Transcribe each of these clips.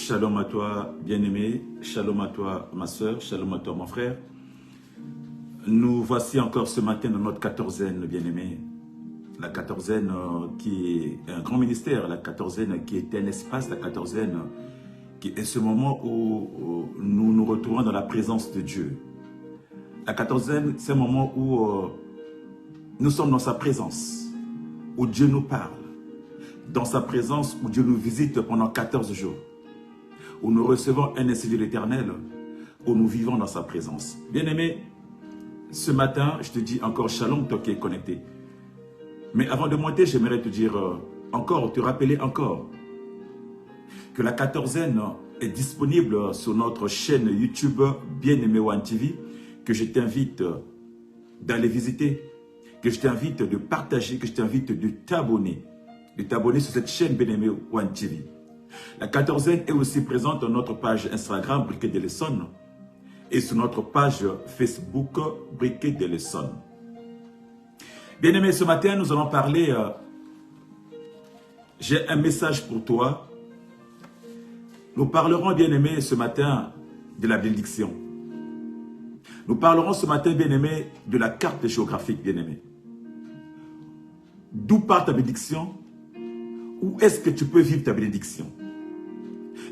Shalom à toi, bien-aimé. Shalom à toi, ma soeur. Shalom à toi, mon frère. Nous voici encore ce matin dans notre quatorzaine, bien-aimé. La quatorzaine qui est un grand ministère, la quatorzaine qui est un espace, la quatorzaine qui est ce moment où nous nous retrouvons dans la présence de Dieu. La quatorzaine, c'est un moment où nous sommes dans sa présence, où Dieu nous parle, dans sa présence où Dieu nous visite pendant 14 jours, où nous recevons un ainsi de l'Éternel, où nous vivons dans sa présence. Bien-aimé, ce matin, je te dis encore shalom, toi qui es connecté. Mais avant de monter, j'aimerais te dire encore, te rappeler encore, que la quatorzaine est disponible sur notre chaîne YouTube Bien-Aimé One TV, que je t'invite d'aller visiter, que je t'invite de partager, que je t'invite de t'abonner sur cette chaîne Bien-Aimé One TV. La quatorzaine est aussi présente sur notre page Instagram Briquet de Lesson et sur notre page Facebook Briquet de Lesson. Bien-aimé, ce matin, nous allons parler, j'ai un message pour toi. Nous parlerons, bien-aimé, ce matin de la bénédiction. Nous parlerons ce matin, bien-aimé, de la carte géographique, bien-aimé. D'où part ta bénédiction? Où est-ce que tu peux vivre ta bénédiction?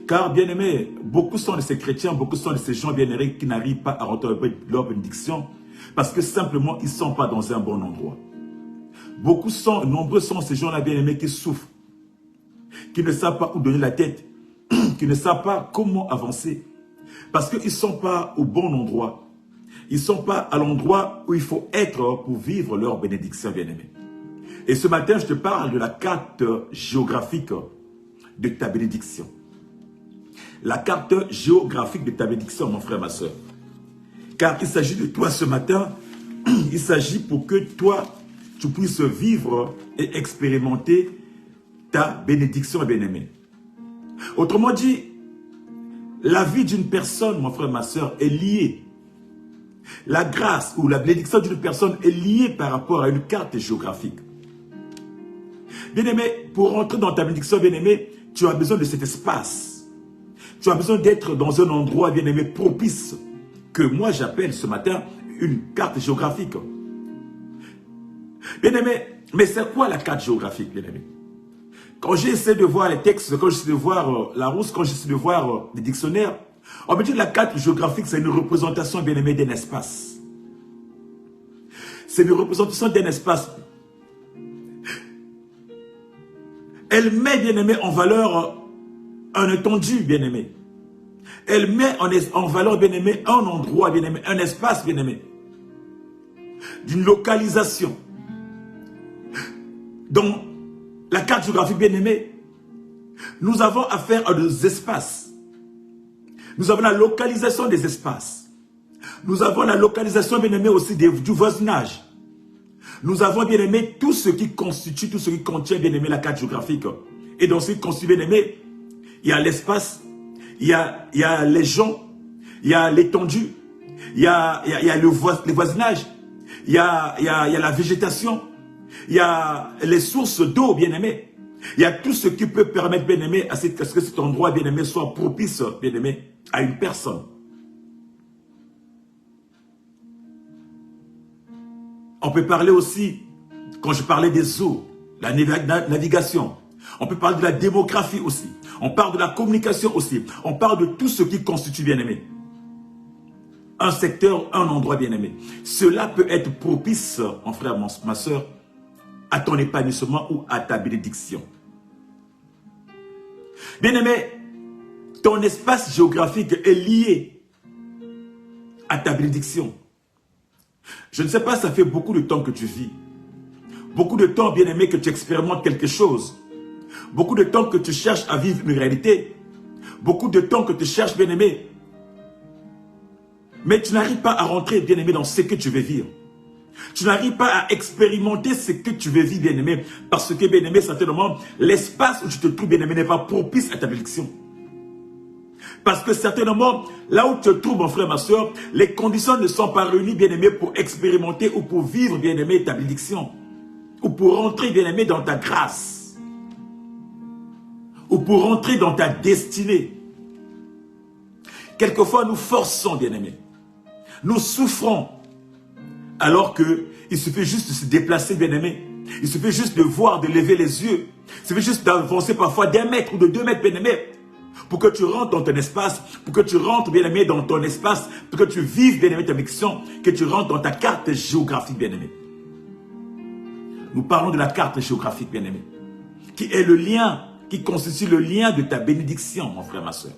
Car, bien-aimé, beaucoup sont de ces chrétiens, beaucoup sont de ces gens bien-aimés qui n'arrivent pas à rentrer leur bénédiction parce que simplement, ils ne sont pas dans un bon endroit. Nombreux sont ces gens-là bien-aimés qui souffrent, qui ne savent pas où donner la tête, qui ne savent pas comment avancer, parce qu'ils ne sont pas au bon endroit. Ils ne sont pas à l'endroit où il faut être pour vivre leur bénédiction, bien-aimé. Et ce matin, je te parle de la carte géographique de ta bénédiction. La carte géographique de ta bénédiction, mon frère, ma soeur. Car il s'agit de toi ce matin, il s'agit pour que toi, tu puisses vivre et expérimenter ta bénédiction, bien-aimé. Autrement dit, la vie d'une personne, mon frère, ma soeur, est liée. La grâce ou la bénédiction d'une personne est liée par rapport à une carte géographique. Bien-aimé, pour rentrer dans ta bénédiction, bien-aimé, tu as besoin de cet espace. Tu as besoin d'être dans un endroit, bien-aimé, propice, que moi j'appelle ce matin une carte géographique. Bien-aimé, mais c'est quoi la carte géographique, bien-aimé? Quand j'essaie de voir les textes, quand j'essaie de voir la rousse, quand j'essaie de voir les dictionnaires, on me dit que la carte géographique, c'est une représentation, bien-aimé, d'un espace. C'est une représentation d'un espace. Elle met, bien-aimé, en valeur un étendu, bien-aimé. Elle met en valeur, bien-aimé, un endroit, bien-aimé, un espace, bien-aimé. D'une localisation. Dans la carte géographique, bien-aimé, nous avons affaire à des espaces. Nous avons la localisation des espaces. Nous avons la localisation, bien-aimé, aussi du voisinage. Nous avons, bien aimé, tout ce qui constitue, tout ce qui contient, bien aimé, la carte géographique. Et dans ce qui constitue, bien aimé, il y a l'espace, il y a les gens, il y a l'étendue, il y a le voisinage, il y a la végétation, il y a les sources d'eau, bien aimé. Il y a tout ce qui peut permettre, bien aimé, à ce que cet endroit, bien aimé, soit propice, bien aimé, à une personne. On peut parler aussi, quand je parlais des eaux, la navigation. On peut parler de la démographie aussi. On parle de la communication aussi. On parle de tout ce qui constitue, bien-aimé, un secteur, un endroit, bien-aimé. Cela peut être propice, mon frère, ma soeur, à ton épanouissement ou à ta bénédiction. Bien-aimé, ton espace géographique est lié à ta bénédiction. Je ne sais pas, ça fait beaucoup de temps que tu vis. Beaucoup de temps, bien-aimé, que tu expérimentes quelque chose. Beaucoup de temps que tu cherches à vivre une réalité. Beaucoup de temps que tu cherches, bien-aimé. Mais tu n'arrives pas à rentrer, bien-aimé, dans ce que tu veux vivre. Tu n'arrives pas à expérimenter ce que tu veux vivre, bien-aimé. Parce que, bien-aimé, certainement, l'espace où tu te trouves, bien-aimé, n'est pas propice à ta bénédiction. Parce que certainement, là où tu te trouves, mon frère, ma soeur, les conditions ne sont pas réunies, bien-aimé, pour expérimenter ou pour vivre, bien-aimé, ta bénédiction. Ou pour rentrer, bien-aimé, dans ta grâce. Ou pour rentrer dans ta destinée. Quelquefois, nous forçons, bien-aimés. Nous souffrons. Alors qu'il suffit juste de se déplacer, bien-aimés. Il suffit juste de voir, de lever les yeux. Il suffit juste d'avancer parfois d'1 mètre ou de 2 mètres, bien-aimés. Pour que tu rentres dans ton espace, pour que tu rentres, bien-aimé, dans ton espace, pour que tu vives, bien-aimé, ta mission, que tu rentres dans ta carte géographique, bien-aimé. Nous parlons de la carte géographique, bien-aimé, qui est le lien, qui constitue le lien de ta bénédiction, mon frère, ma soeur.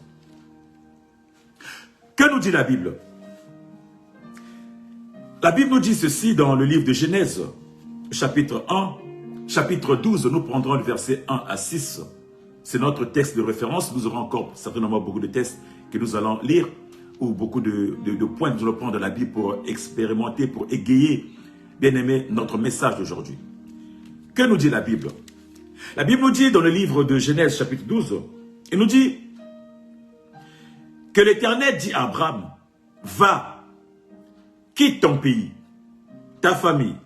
Que nous dit la Bible? La Bible nous dit ceci dans le livre de Genèse, chapitre 1, chapitre 12, nous prendrons le verset 1 à 6. C'est notre texte de référence. Nous aurons encore certainement beaucoup de textes que nous allons lire, ou beaucoup de points que nous allons prendre de la Bible pour expérimenter, pour égayer, bien aimé, notre message d'aujourd'hui. Que nous dit la Bible? La Bible nous dit dans le livre de Genèse, chapitre 12, il nous dit que l'Éternel dit à Abraham, va, quitte ton pays, ta famille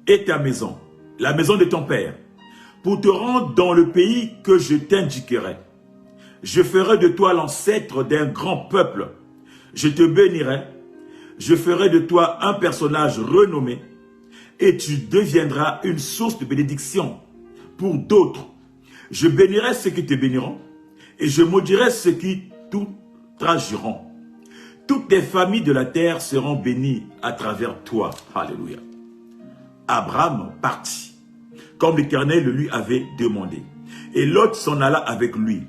et ta maison, la maison de ton père, pour te rendre dans le pays que je t'indiquerai. Je ferai de toi l'ancêtre d'un grand peuple. Je te bénirai. Je ferai de toi un personnage renommé. Et tu deviendras une source de bénédiction pour d'autres. Je bénirai ceux qui te béniront. Et je maudirai ceux qui t'outrageront. Toutes les familles de la terre seront bénies à travers toi. Alléluia. Abraham partit, comme l'Éternel le lui avait demandé. Et Lot s'en alla avec lui.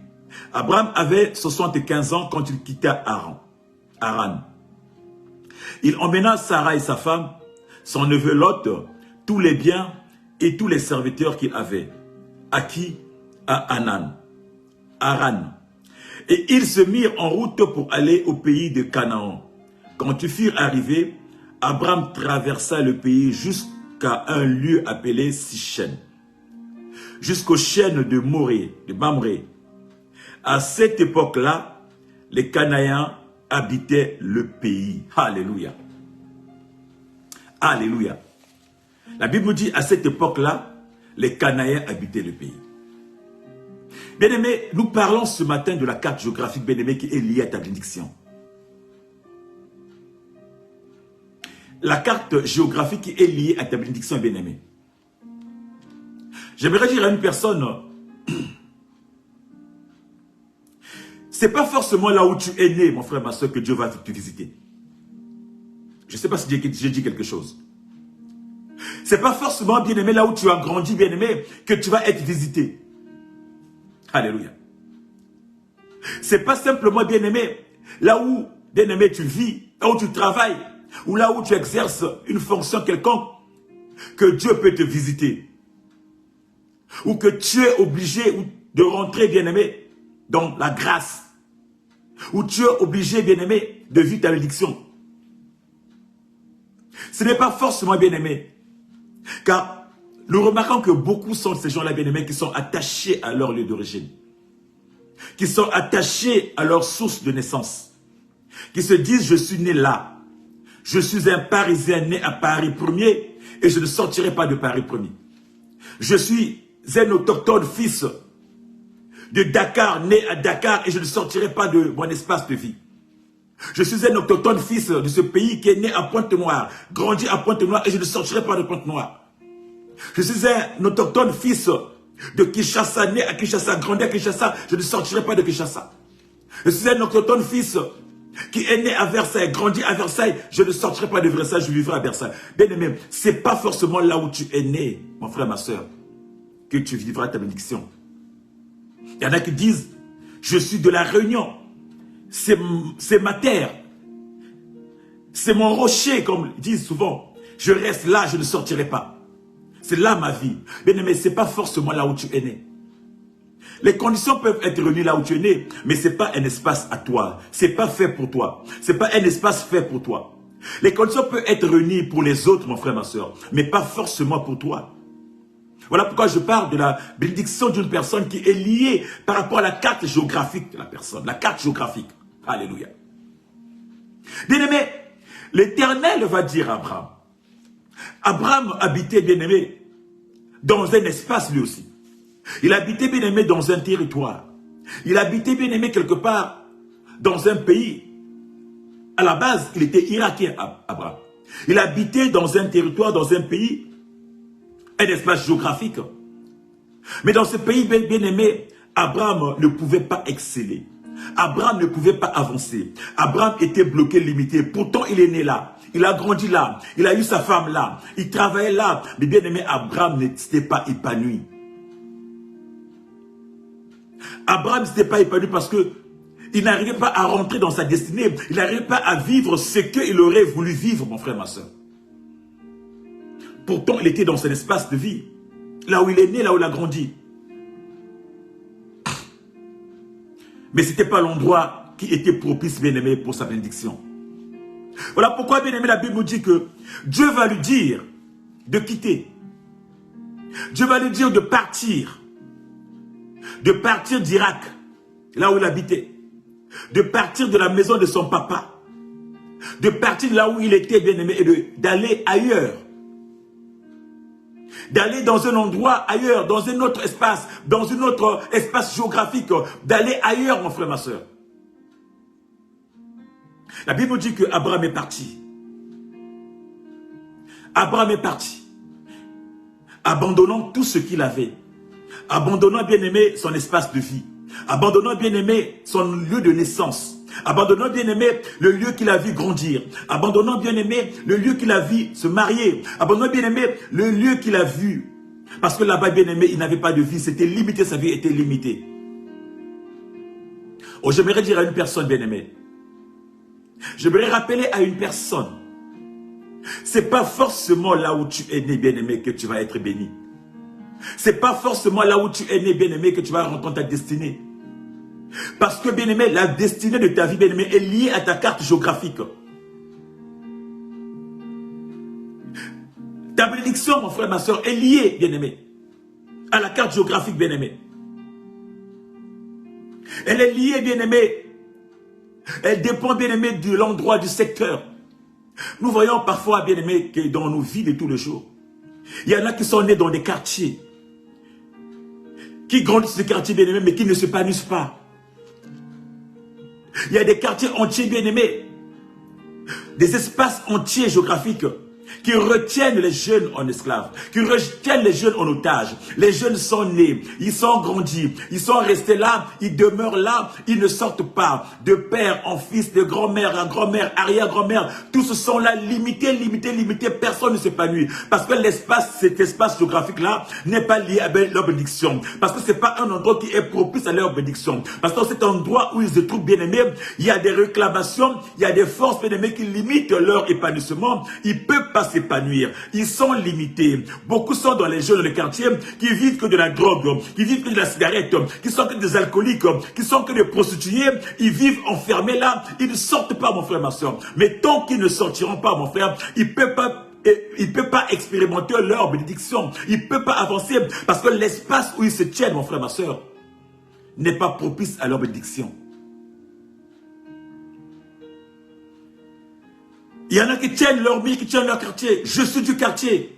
Abraham avait 75 ans quand il quitta Haran. Il emmena Sarah et sa femme, son neveu Lot, tous les biens et tous les serviteurs qu'il avait, acquis à Haran. Et ils se mirent en route pour aller au pays de Canaan. Quand ils furent arrivés, Abraham traversa le pays jusqu'à un lieu appelé Sichem, jusqu'aux chênes de Mamré. À cette époque-là, les Cananéens habitaient le pays. Alléluia. Alléluia. La Bible nous dit, à cette époque-là, les Cananéens habitaient le pays. Bien-aimés, nous parlons ce matin de la carte géographique, bien-aimé, qui est liée à ta bénédiction. La carte géographique qui est liée à ta bénédiction, bien-aimé. J'aimerais dire à une personne, c'est pas forcément là où tu es né, mon frère, ma soeur, que Dieu va te visiter. Je ne sais pas si j'ai dit quelque chose. C'est pas forcément, bien-aimé, là où tu as grandi, bien-aimé, que tu vas être visité. Alléluia. C'est pas simplement, bien-aimé, là où, bien-aimé, tu vis, là où tu travailles, ou là où tu exerces une fonction quelconque, que Dieu peut te visiter. Ou que tu es obligé de rentrer, bien-aimé, dans la grâce. Ou tu es obligé, bien-aimé, de vivre ta bénédiction. Ce n'est pas forcément, bien-aimé, car nous remarquons que beaucoup sont ces gens-là, bien-aimés, qui sont attachés à leur lieu d'origine, qui sont attachés à leur source de naissance, qui se disent, je suis né là, je suis un Parisien né à Paris 1er et je ne sortirai pas de Paris 1er. Je suis un autochtone fils de Dakar, né à Dakar et je ne sortirai pas de mon espace de vie. Je suis un autochtone fils de ce pays qui est né à Pointe-Noire, grandi à Pointe-Noire et je ne sortirai pas de Pointe-Noire. Je suis un autochtone fils de Kinshasa, né à Kinshasa, grandi à Kinshasa, je ne sortirai pas de Kinshasa. Je suis un autochtone fils qui est né à Versailles, grandi à Versailles, je ne sortirai pas de Versailles, je vivrai à Versailles. Bien aimé, ce n'est pas forcément là où tu es né, mon frère, ma soeur, que tu vivras ta bénédiction. Il y en a qui disent, je suis de la Réunion, c'est ma terre, c'est mon rocher, comme ils disent souvent. Je reste là, je ne sortirai pas. C'est là ma vie. Bien aimé, ce n'est pas forcément là où tu es né. Les conditions peuvent être réunies là où tu es né, mais ce n'est pas un espace à toi. Ce n'est pas fait pour toi. Ce n'est pas un espace fait pour toi. Les conditions peuvent être réunies pour les autres, mon frère, ma soeur, mais pas forcément pour toi. Voilà pourquoi je parle de la bénédiction d'une personne qui est liée par rapport à la carte géographique de la personne. La carte géographique. Alléluia. Bien-aimé, l'Éternel va dire à Abraham. Abraham habitait, bien-aimé, dans un espace lui aussi. Il habitait, bien-aimé, dans un territoire. Il habitait, bien-aimé, quelque part dans un pays. À la base, il était irakien, Abraham. Il habitait dans un territoire, dans un pays, un espace géographique. Mais dans ce pays bien-aimé, Abraham ne pouvait pas exceller. Abraham ne pouvait pas avancer. Abraham était bloqué, limité. Pourtant, il est né là. Il a grandi là. Il a eu sa femme là. Il travaillait là. Mais bien-aimé, Abraham n'était pas épanoui. Abraham n'était pas épanoui parce que il n'arrivait pas à rentrer dans sa destinée. Il n'arrivait pas à vivre ce qu'il aurait voulu vivre, mon frère, ma soeur. Pourtant, il était dans son espace de vie. Là où il est né, là où il a grandi. Mais ce n'était pas l'endroit qui était propice, bien-aimé, pour sa bénédiction. Voilà pourquoi, bien-aimé, la Bible nous dit que Dieu va lui dire de quitter. Dieu va lui dire de partir. De partir d'Irak, là où il habitait. De partir de la maison de son papa. De partir de là où il était, bien-aimé, et d'aller ailleurs. D'aller dans un endroit ailleurs, dans un autre espace, dans un autre espace géographique, d'aller ailleurs, mon frère, ma soeur. La Bible nous dit que Abraham est parti. Abraham est parti, abandonnant tout ce qu'il avait, abandonnant, bien-aimé, son espace de vie, abandonnant, bien-aimé, son lieu de naissance, abandonnant, bien-aimé, le lieu qu'il a vu grandir, abandonnant, bien-aimé, le lieu qu'il a vu se marier, abandonnant, bien-aimé, le lieu qu'il a vu. Parce que là-bas, bien-aimé, il n'avait pas de vie, c'était limité, sa vie était limitée. Oh, j'aimerais dire à une personne, bien-aimé, j'aimerais rappeler à une personne, c'est pas forcément là où tu es né, bien-aimé, que tu vas être béni. C'est pas forcément là où tu es né, bien-aimé, que tu vas rencontrer ta destinée. Parce que, bien-aimé, la destinée de ta vie, bien-aimé, est liée à ta carte géographique. Ta bénédiction, mon frère, ma soeur, est liée, bien-aimé, à la carte géographique, bien-aimé. Elle est liée, bien-aimé. Elle dépend, bien-aimé, de l'endroit, du secteur. Nous voyons parfois, bien-aimé, que dans nos vies de tous les jours, il y en a qui sont nés dans des quartiers, qui grandissent dans ces quartiers, bien-aimés, mais qui ne s'épanouissent pas. Il y a des quartiers entiers, bien-aimés, des espaces entiers géographiques qui retiennent les jeunes en esclaves, qui retiennent les jeunes en otages. Les jeunes sont nés, ils sont grandis, ils sont restés là, ils demeurent là, ils ne sortent pas. De père en fils, de grand-mère à grand-mère, arrière-grand-mère, tous sont là limités, limités, limités, personne ne s'épanouit. Parce que l'espace, cet espace géographique-là n'est pas lié à leur bénédiction. Parce que ce n'est pas un endroit qui est propice à leur bénédiction. Parce que dans cet endroit où ils se trouvent bien-aimés, il y a des réclamations, il y a des forces bien-aimées qui limitent leur épanouissement. Ils ne peuvent pas s'épanouir. Ils sont limités. Beaucoup sont dans les jeunes, dans les quartiers, qui vivent que de la drogue, qui vivent que de la cigarette, qui sont que des alcooliques, qui sont que des prostituées. Ils vivent enfermés là. Ils ne sortent pas, mon frère, ma soeur. Mais tant qu'ils ne sortiront pas, mon frère, ils ne peuvent pas expérimenter leur bénédiction. Ils ne peuvent pas avancer parce que l'espace où ils se tiennent, mon frère, ma soeur, n'est pas propice à leur bénédiction. Il y en a qui tiennent leur vie, qui tiennent leur quartier. Je suis du quartier.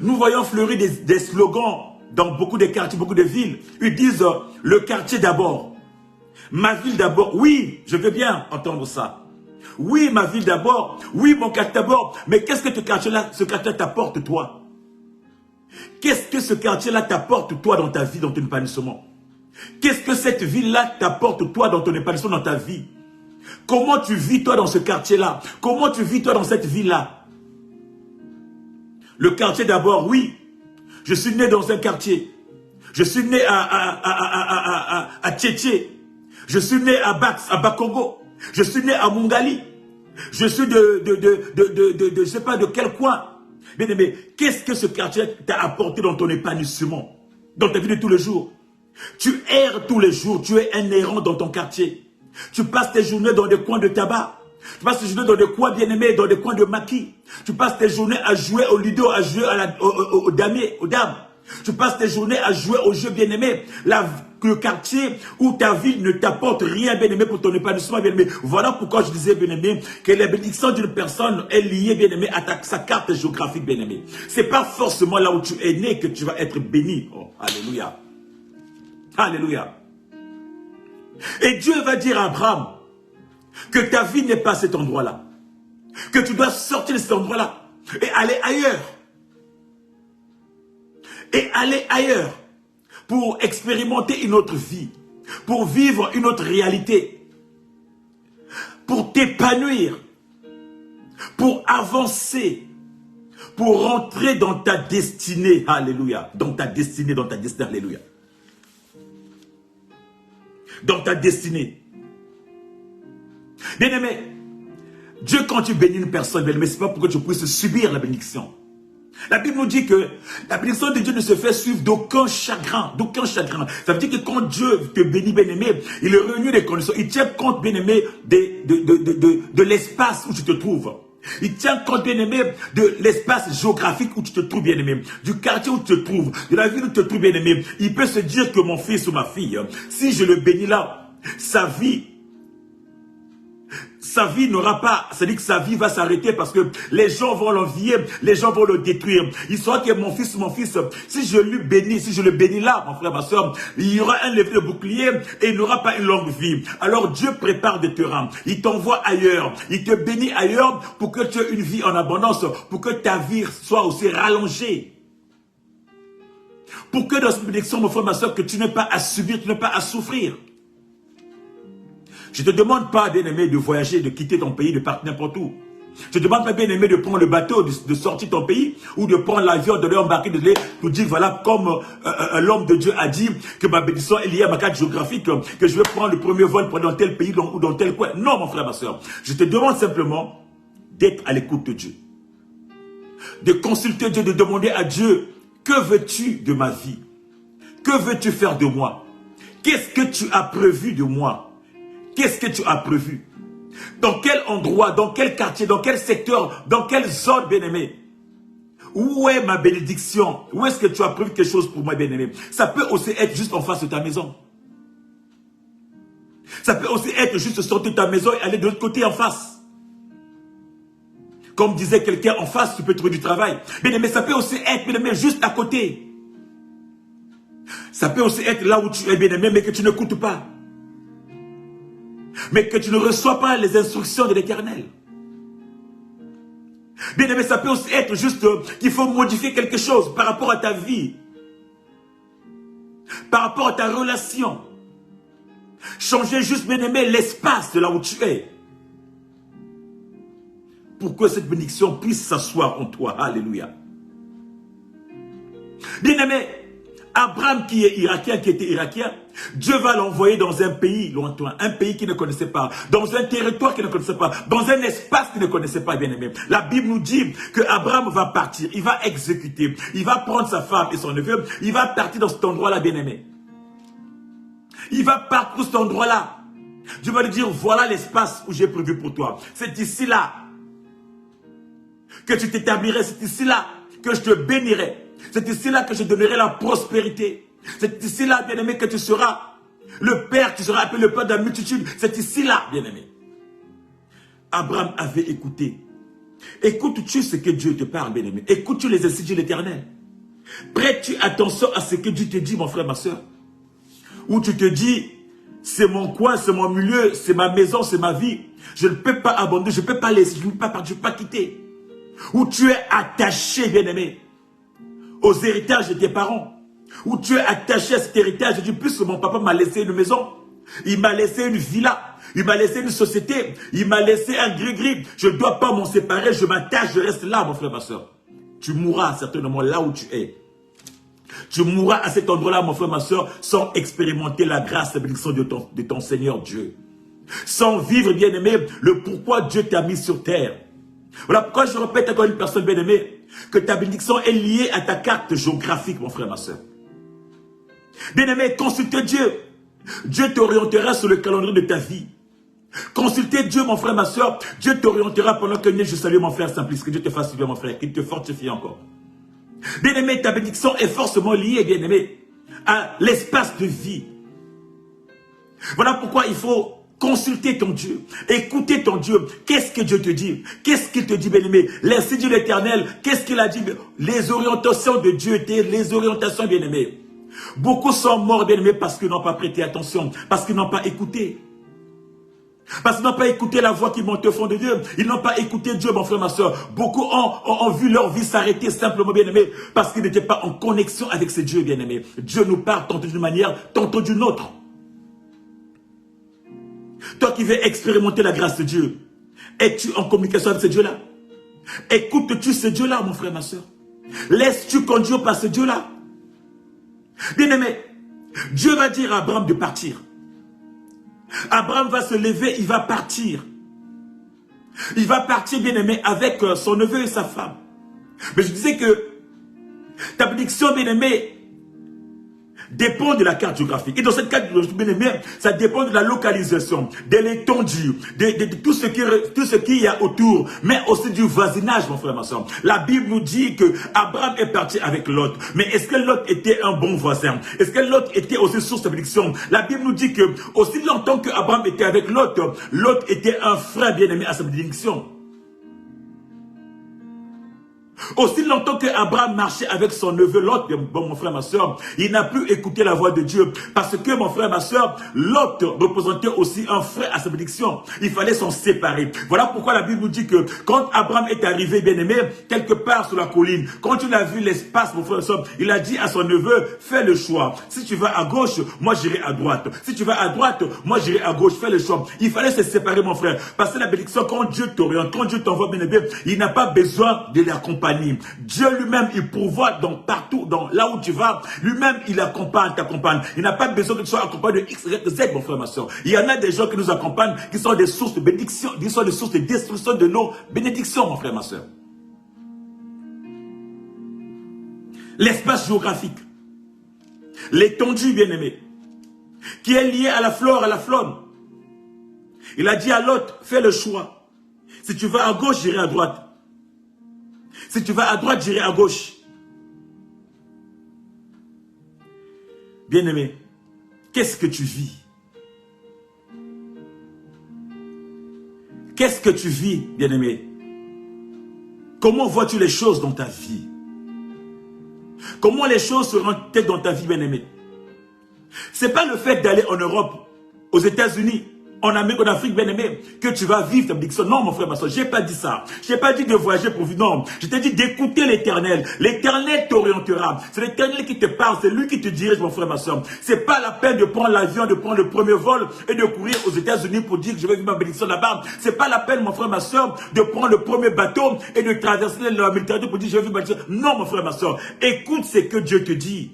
Nous voyons fleurir des slogans dans beaucoup de quartiers, beaucoup de villes. Ils disent le quartier d'abord. Ma ville d'abord. Oui, je veux bien entendre ça. Oui, ma ville d'abord. Oui, mon quartier d'abord. Mais qu'est-ce que ce quartier t'apporte, toi? Qu'est-ce que ce quartier-là t'apporte, toi, dans ta vie, dans ton épanouissement? Qu'est-ce que cette ville-là t'apporte, toi, dans ton épanouissement, dans ta vie? Comment tu vis, toi, dans ce quartier-là? Comment tu vis, toi, dans cette ville-là? Le quartier d'abord, oui. Je suis né dans un quartier. Je suis né à Tchétché. Je suis né à Bakongo. Je suis né à Mungali. Je suis je sais pas de quel coin. Bien aimé, qu'est-ce que ce quartier t'a apporté dans ton épanouissement? Dans ta vie de tous les jours? Tu erres tous les jours. Tu es un errant dans ton quartier. Tu passes tes journées dans des coins de tabac. Tu passes tes journées dans des coins bien-aimés, dans des coins de maquis. Tu passes tes journées à jouer au ludo, à jouer aux dames. Tu passes tes journées à jouer aux jeux bien-aimés. Le quartier où ta vie ne t'apporte rien bien-aimé pour ton épanouissement bien-aimé. Voilà pourquoi je disais bien-aimé que la bénédiction d'une personne est liée bien-aimé à sa carte géographique bien-aimé. Ce n'est pas forcément là où tu es né que tu vas être béni. Oh, alléluia. Alléluia. Et Dieu va dire à Abraham que ta vie n'est pas à cet endroit-là. Que tu dois sortir de cet endroit-là et aller ailleurs. Et aller ailleurs pour expérimenter une autre vie, pour vivre une autre réalité, pour t'épanouir, pour avancer, pour rentrer dans ta destinée, alléluia, dans ta destinée, alléluia. Dans ta destinée. Bien-aimé, Dieu, quand tu bénis une personne, mais ce n'est pas pour que tu puisses subir la bénédiction. La Bible nous dit que la bénédiction de Dieu ne se fait suivre d'aucun chagrin, Ça veut dire que quand Dieu te bénit, bien-aimé, il réunit les conditions. Il tient compte, bien-aimé, de l'espace où tu te trouves. Il tient compte, bien-aimé, de l'espace géographique où tu te trouves, bien-aimé, du quartier où tu te trouves, de la ville où tu te trouves, bien-aimé. Il peut se dire que mon fils ou ma fille, si je le bénis là, sa vie n'aura pas, c'est-à-dire que sa vie va s'arrêter parce que les gens vont l'envier, les gens vont le détruire. Il saura que mon fils, si je le bénis là, mon frère, ma soeur, il y aura un levier de bouclier et il n'aura pas une longue vie. Alors Dieu prépare des terrains, il t'envoie ailleurs, il te bénit ailleurs pour que tu aies une vie en abondance, pour que ta vie soit aussi rallongée. Pour que dans cette bénédiction, mon frère, ma soeur, que tu n'aies pas à subir, tu n'aies pas à souffrir. Je ne te demande pas, bien-aimé, de voyager, de quitter ton pays, de partir n'importe où. Je ne te demande pas, bien-aimé, de prendre le bateau, de sortir de ton pays, ou de prendre l'avion, de l'embarquer, pour dire, voilà, comme l'homme de Dieu a dit, que ma bénédiction est liée à ma carte géographique, que je vais prendre le premier vol pour dans tel pays ou dans tel coin. Non, mon frère, ma soeur. Je te demande simplement d'être à l'écoute de Dieu. De consulter Dieu, de demander à Dieu, que veux-tu de ma vie? Que veux-tu faire de moi? Qu'est-ce que tu as prévu de moi? Qu'est-ce que tu as prévu? Dans quel endroit, dans quel quartier, dans quel secteur, dans quelle zone, bien-aimé? Où est ma bénédiction? Où est-ce que tu as prévu quelque chose pour moi, bien-aimé? Ça peut aussi être juste en face de ta maison. Ça peut aussi être juste sortir de ta maison et aller de l'autre côté en face. Comme disait quelqu'un, en face, tu peux trouver du travail. Bien-aimé, ça peut aussi être, bien-aimé, juste à côté. Ça peut aussi être là où tu es, bien-aimé, mais que tu n'écoutes pas. Mais que tu ne reçois pas les instructions de l'Éternel. Bien-aimé, ça peut aussi être juste qu'il faut modifier quelque chose par rapport à ta vie. Par rapport à ta relation. Changer juste, bien-aimé, l'espace de là où tu es. Pour que cette bénédiction puisse s'asseoir en toi. Alléluia. Bien-aimé, Abraham qui était irakien, Dieu va l'envoyer dans un pays lointain, un pays qu'il ne connaissait pas, dans un territoire qu'il ne connaissait pas, dans un espace qu'il ne connaissait pas, bien-aimé. La Bible nous dit que Abraham va partir, il va exécuter, il va prendre sa femme et son neveu, il va partir dans cet endroit-là, bien-aimé. Il va partir cet endroit-là. Dieu va lui dire, voilà l'espace où j'ai prévu pour toi. C'est ici-là que tu t'établirais, c'est ici-là que je te bénirai. C'est ici-là que je donnerai la prospérité. C'est ici-là, bien-aimé, que tu seras le Père, tu seras appelé le Père de la multitude. C'est ici-là, bien-aimé. Abraham avait écouté. Écoutes-tu ce que Dieu te parle, bien-aimé? Écoutes-tu les instructions de l'Éternel? Prêtes-tu attention à ce que Dieu te dit, mon frère, ma soeur? Ou tu te dis, c'est mon coin, c'est mon milieu, c'est ma maison, c'est ma vie. Je ne peux pas abandonner, je ne peux pas laisser, je ne peux pas partir, je ne peux pas quitter. Ou tu es attaché, bien-aimé, aux héritages de tes parents. Où tu es attaché à cet héritage. Je dis, puisque mon papa m'a laissé une maison, il m'a laissé une villa, il m'a laissé une société, il m'a laissé un gris-gris. Je ne dois pas m'en séparer, je m'attache, je reste là, mon frère, ma soeur. Tu mourras certainement là où tu es. Tu mourras à cet endroit-là, mon frère, ma soeur, sans expérimenter la grâce et la bénédiction de ton Seigneur Dieu. Sans vivre, bien-aimé, le pourquoi Dieu t'a mis sur terre. Voilà pourquoi je répète encore une personne bien-aimée, que ta bénédiction est liée à ta carte géographique, mon frère, ma soeur. Bien-aimé, consulte Dieu. Dieu t'orientera sur le calendrier de ta vie. Consultez Dieu, mon frère, ma soeur. Dieu t'orientera pendant que je salue mon frère Simplice. Que Dieu te fasse vivre, mon frère, qu'il te fortifie encore. Bien-aimé, ta bénédiction est forcément liée, bien-aimé, à l'espace de vie. Voilà pourquoi il faut consulter ton Dieu, écouter ton Dieu. Qu'est-ce que Dieu te dit? Qu'est-ce qu'il te dit, bien-aimé? L'institut de l'Éternel, qu'est-ce qu'il a dit? Les orientations de Dieu étaient les orientations, bien-aimé. Beaucoup sont morts, bien-aimés, parce qu'ils n'ont pas prêté attention, parce qu'ils n'ont pas écouté. Parce qu'ils n'ont pas écouté la voix qui monte au fond de Dieu. Ils n'ont pas écouté Dieu, mon frère, ma soeur. Beaucoup ont vu leur vie s'arrêter simplement, bien-aimés, parce qu'ils n'étaient pas en connexion avec ce Dieu, bien-aimé. Dieu nous parle tantôt d'une manière, tantôt d'une autre. Toi qui veux expérimenter la grâce de Dieu, es-tu en communication avec ce Dieu-là? Écoutes-tu ce Dieu-là, mon frère, ma soeur? Laisses-tu conduire par ce Dieu-là? Bien-aimé, Dieu va dire à Abraham de partir. Abraham va se lever, il va partir. Il va partir, bien-aimé, avec son neveu et sa femme. Mais je disais que ta bénédiction, bien-aimé, dépend de la carte géographique. Et dans cette carte géographique, bien aimé, ça dépend de la localisation, de l'étendue, de tout ce qu'il y a autour, mais aussi du voisinage, mon frère, ma soeur. La Bible nous dit que Abraham est parti avec Lot. Mais est-ce que Lot était un bon voisin? Est-ce que Lot était aussi source de bénédiction? La Bible nous dit que aussi longtemps que Abraham était avec Lot, Lot était un frère bien-aimé à sa bénédiction. Aussi longtemps que Abraham marchait avec son neveu Lot, bon, mon frère, ma soeur, il n'a plus écouté la voix de Dieu. Parce que, mon frère, ma soeur, Lot représentait aussi un frère à sa bénédiction. Il fallait s'en séparer. Voilà pourquoi la Bible nous dit que quand Abraham est arrivé, bien-aimé, quelque part sur la colline, quand il a vu l'espace, mon frère, ma soeur, il a dit à son neveu, fais le choix. Si tu vas à gauche, moi j'irai à droite. Si tu vas à droite, moi j'irai à gauche. Fais le choix. Il fallait se séparer, mon frère. Parce que la bénédiction, quand Dieu t'oriente, quand Dieu t'envoie, bien-aimé, il n'a pas besoin de l'accompagner. Dieu lui-même, il pourvoit dans partout, là où tu vas. Lui-même, il accompagne, t'accompagne. Il n'a pas besoin que tu sois accompagné de X, Y, Z, mon frère, ma soeur. Il y en a des gens qui nous accompagnent, qui sont des sources de bénédiction, qui sont des sources de destruction de nos bénédictions, mon frère, ma soeur. L'espace géographique, l'étendue, bien-aimé, qui est lié à la flore, à la faune. Il a dit à l'autre, fais le choix. Si tu vas à gauche, j'irai à droite. Si tu vas à droite, j'irai à gauche. Bien-aimé, qu'est-ce que tu vis? Qu'est-ce que tu vis, bien-aimé? Comment vois-tu les choses dans ta vie? Comment les choses seront-elles dans ta vie, bien-aimé? Ce n'est pas le fait d'aller en Europe, aux États-Unis, en Amérique, en Afrique, bien-aimé, que tu vas vivre ta bénédiction. Non, mon frère, ma soeur, je n'ai pas dit ça. Je n'ai pas dit de voyager pour vivre. Non, je t'ai dit d'écouter l'Éternel. L'Éternel t'orientera. C'est l'Éternel qui te parle. C'est lui qui te dirige, mon frère, ma soeur. Ce n'est pas la peine de prendre l'avion, de prendre le premier vol et de courir aux États-Unis pour dire que je vais vivre ma bénédiction là-bas. Ce n'est pas la peine, mon frère, ma soeur, de prendre le premier bateau et de traverser la Méditerranée pour dire que je vais vivre ma bénédiction. Non, mon frère, ma soeur. Écoute ce que Dieu te dit.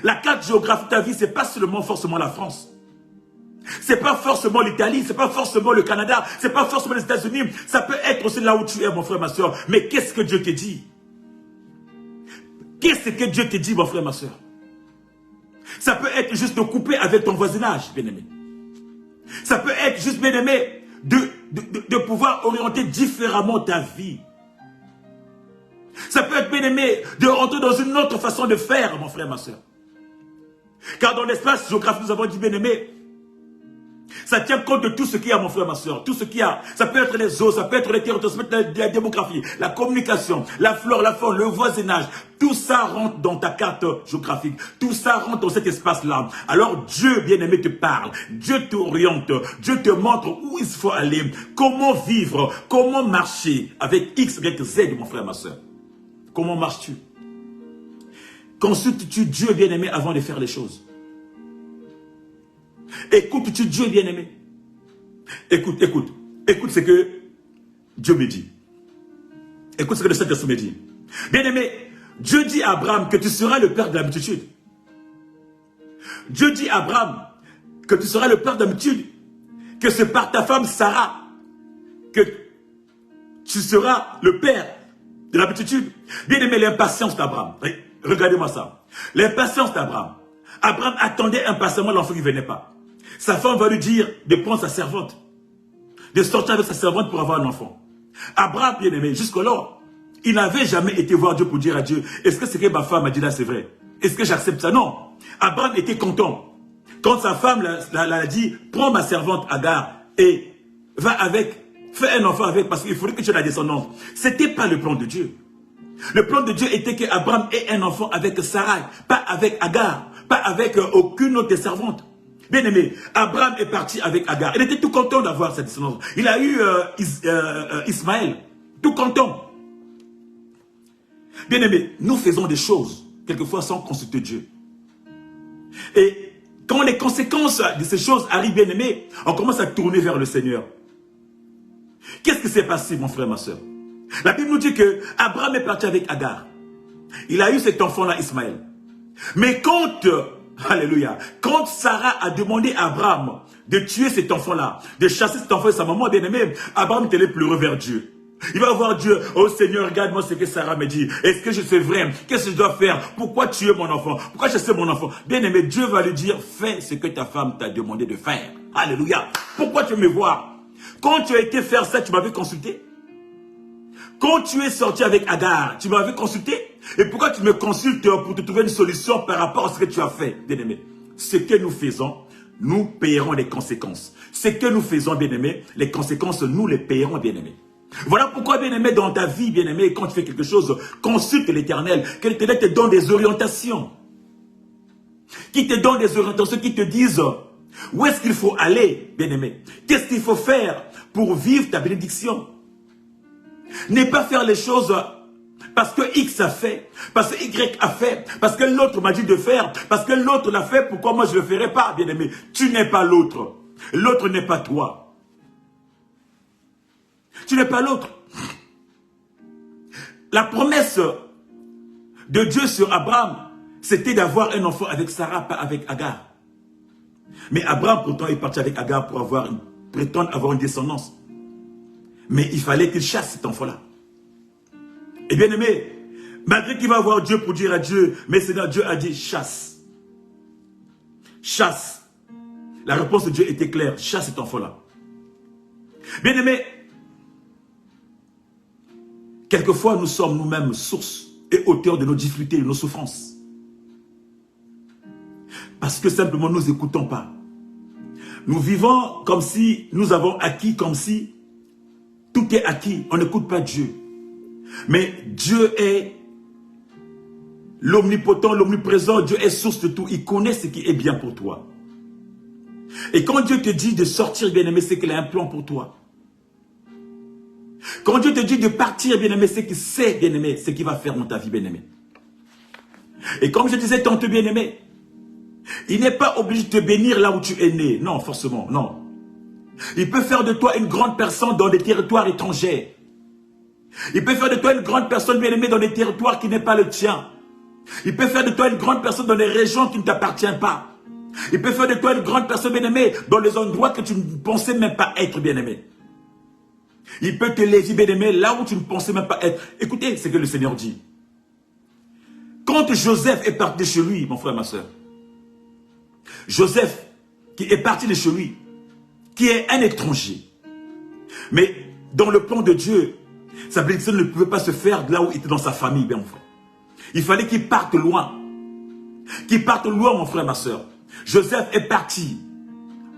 La carte géographique de ta vie, ce n'est pas seulement forcément la France. C'est pas forcément l'Italie, c'est pas forcément le Canada, c'est pas forcément les États-Unis. Ça peut être aussi là où tu es, mon frère, ma soeur. Mais qu'est-ce que Dieu te dit? Qu'est-ce que Dieu te dit, mon frère, ma soeur? Ça peut être juste de couper avec ton voisinage, bien-aimé. Ça peut être juste, bien-aimé, de pouvoir orienter différemment ta vie. Ça peut être, bien-aimé, de rentrer dans une autre façon de faire, mon frère, ma soeur. Car dans l'espace géographique, nous avons dit, bien-aimé, ça tient compte de tout ce qu'il y a, mon frère, ma soeur. Tout ce qu'il y a. Ça peut être les eaux, ça peut être les territoires, ça peut être la démographie, la communication, la flore, la faune, le voisinage. Tout ça rentre dans ta carte géographique. Tout ça rentre dans cet espace-là. Alors Dieu, bien-aimé, te parle. Dieu t'oriente. Dieu te montre où il faut aller. Comment vivre. Comment marcher avec X, Y, Z, mon frère, ma soeur. Comment marches-tu? Consultes-tu Dieu, bien-aimé, avant de faire les choses? Écoutes-tu Dieu, bien-aimé? Écoute ce que Dieu me dit. Écoute ce que le Saint-Esprit me dit. Bien-aimé, Dieu dit à Abraham que tu seras le père de la multitude. Dieu dit à Abraham que tu seras le père de la multitude, que c'est par ta femme Sarah que tu seras le père de la multitude. Bien-aimé, l'impatience d'Abraham. Regardez-moi ça. L'impatience d'Abraham. Abraham attendait impatiemment l'enfant qui ne venait pas. Sa femme va lui dire de prendre sa servante, de sortir avec sa servante pour avoir un enfant. Abraham, bien aimé, jusqu'alors, il n'avait jamais été voir Dieu pour dire à Dieu, est-ce que ce que ma femme a dit là, c'est vrai? Est-ce que j'accepte ça? Non. Abraham était content. Quand sa femme l'a dit, prends ma servante Agar et va avec, fais un enfant avec, parce qu'il faudrait que tu aies la descendance. Ce n'était pas le plan de Dieu. Le plan de Dieu était qu'Abraham ait un enfant avec Sarai, pas avec Agar, pas avec aucune autre servante. Bien aimé, Abraham est parti avec Agar. Il était tout content d'avoir cette descendance. Il a eu Ismaël, tout content. Bien aimé, nous faisons des choses, quelquefois sans consulter Dieu. Et quand les conséquences de ces choses arrivent, bien aimé, on commence à tourner vers le Seigneur. Qu'est-ce qui s'est passé, mon frère, ma soeur? La Bible nous dit que Abraham est parti avec Agar. Il a eu cet enfant-là, Ismaël. Mais quand, alléluia, quand Sarah a demandé à Abraham de tuer cet enfant-là, de chasser cet enfant et sa maman bien-aimée, Abraham est allé pleurer vers Dieu. Il va voir Dieu. Oh Seigneur, regarde-moi ce que Sarah me dit. Est-ce que je sais vrai? Qu'est-ce que je dois faire? Pourquoi tuer mon enfant? Pourquoi chasser mon enfant? Bien-aimé, Dieu va lui dire, fais ce que ta femme t'a demandé de faire. Alléluia. Pourquoi tu veux me voir? Quand tu as été faire ça, tu m'avais consulté? Quand tu es sorti avec Agar, tu m'avais consulté? Et pourquoi tu me consultes pour te trouver une solution par rapport à ce que tu as fait, bien-aimé? Ce que nous faisons, nous payerons les conséquences. Ce que nous faisons, bien-aimé, les conséquences, nous les payerons, bien-aimé. Voilà pourquoi, bien-aimé, dans ta vie, bien-aimé, quand tu fais quelque chose, consulte l'Éternel, que l'Éternel te donne des orientations. Qui te donne des orientations, qui te disent où est-ce qu'il faut aller, bien-aimé. Qu'est-ce qu'il faut faire pour vivre ta bénédiction. Ne pas faire les choses parce que X a fait, parce que Y a fait, parce que l'autre m'a dit de faire, parce que l'autre l'a fait, pourquoi moi je ne le ferai pas, bien-aimé? Tu n'es pas l'autre. L'autre n'est pas toi. Tu n'es pas l'autre. La promesse de Dieu sur Abraham, c'était d'avoir un enfant avec Sarah, pas avec Agar. Mais Abraham, pourtant, est parti avec Agar pour prétendre avoir une descendance. Mais il fallait qu'il chasse cet enfant-là. Et bien aimé, malgré qu'il va voir Dieu pour dire à Dieu, mais Seigneur, Dieu a dit chasse. Chasse. La réponse de Dieu était claire, chasse cet enfant-là. Bien aimé, quelquefois nous sommes nous-mêmes source et auteur de nos difficultés, de nos souffrances. Parce que simplement nous n'écoutons pas. Nous vivons comme si nous avons acquis, comme si tout est acquis. On n'écoute pas Dieu. Mais Dieu est l'omnipotent, l'omniprésent. Dieu est source de tout. Il connaît ce qui est bien pour toi. Et quand Dieu te dit de sortir, bien-aimé, c'est qu'il a un plan pour toi. Quand Dieu te dit de partir, bien-aimé, c'est qu'il sait, bien-aimé, ce qu'il va faire dans ta vie, bien-aimé. Et comme je disais tantôt, bien-aimé, il n'est pas obligé de te bénir là où tu es né. Non, forcément, non. Il peut faire de toi une grande personne dans des territoires étrangers. Il peut faire de toi une grande personne bien-aimée dans des territoires qui n'est pas le tien. Il peut faire de toi une grande personne dans des régions qui ne t'appartiennent pas. Il peut faire de toi une grande personne bien-aimée dans les endroits que tu ne pensais même pas être bien-aimé. Il peut te léger bien-aimé là où tu ne pensais même pas être. Écoutez ce que le Seigneur dit. Quand Joseph est parti de chez lui, mon frère, ma soeur, Joseph qui est parti de chez lui, qui est un étranger. Mais dans le plan de Dieu, sa bénédiction ne pouvait pas se faire là où il était dans sa famille, bien mon frère. Il fallait qu'il parte loin. Qu'il parte loin, mon frère, ma soeur. Joseph est parti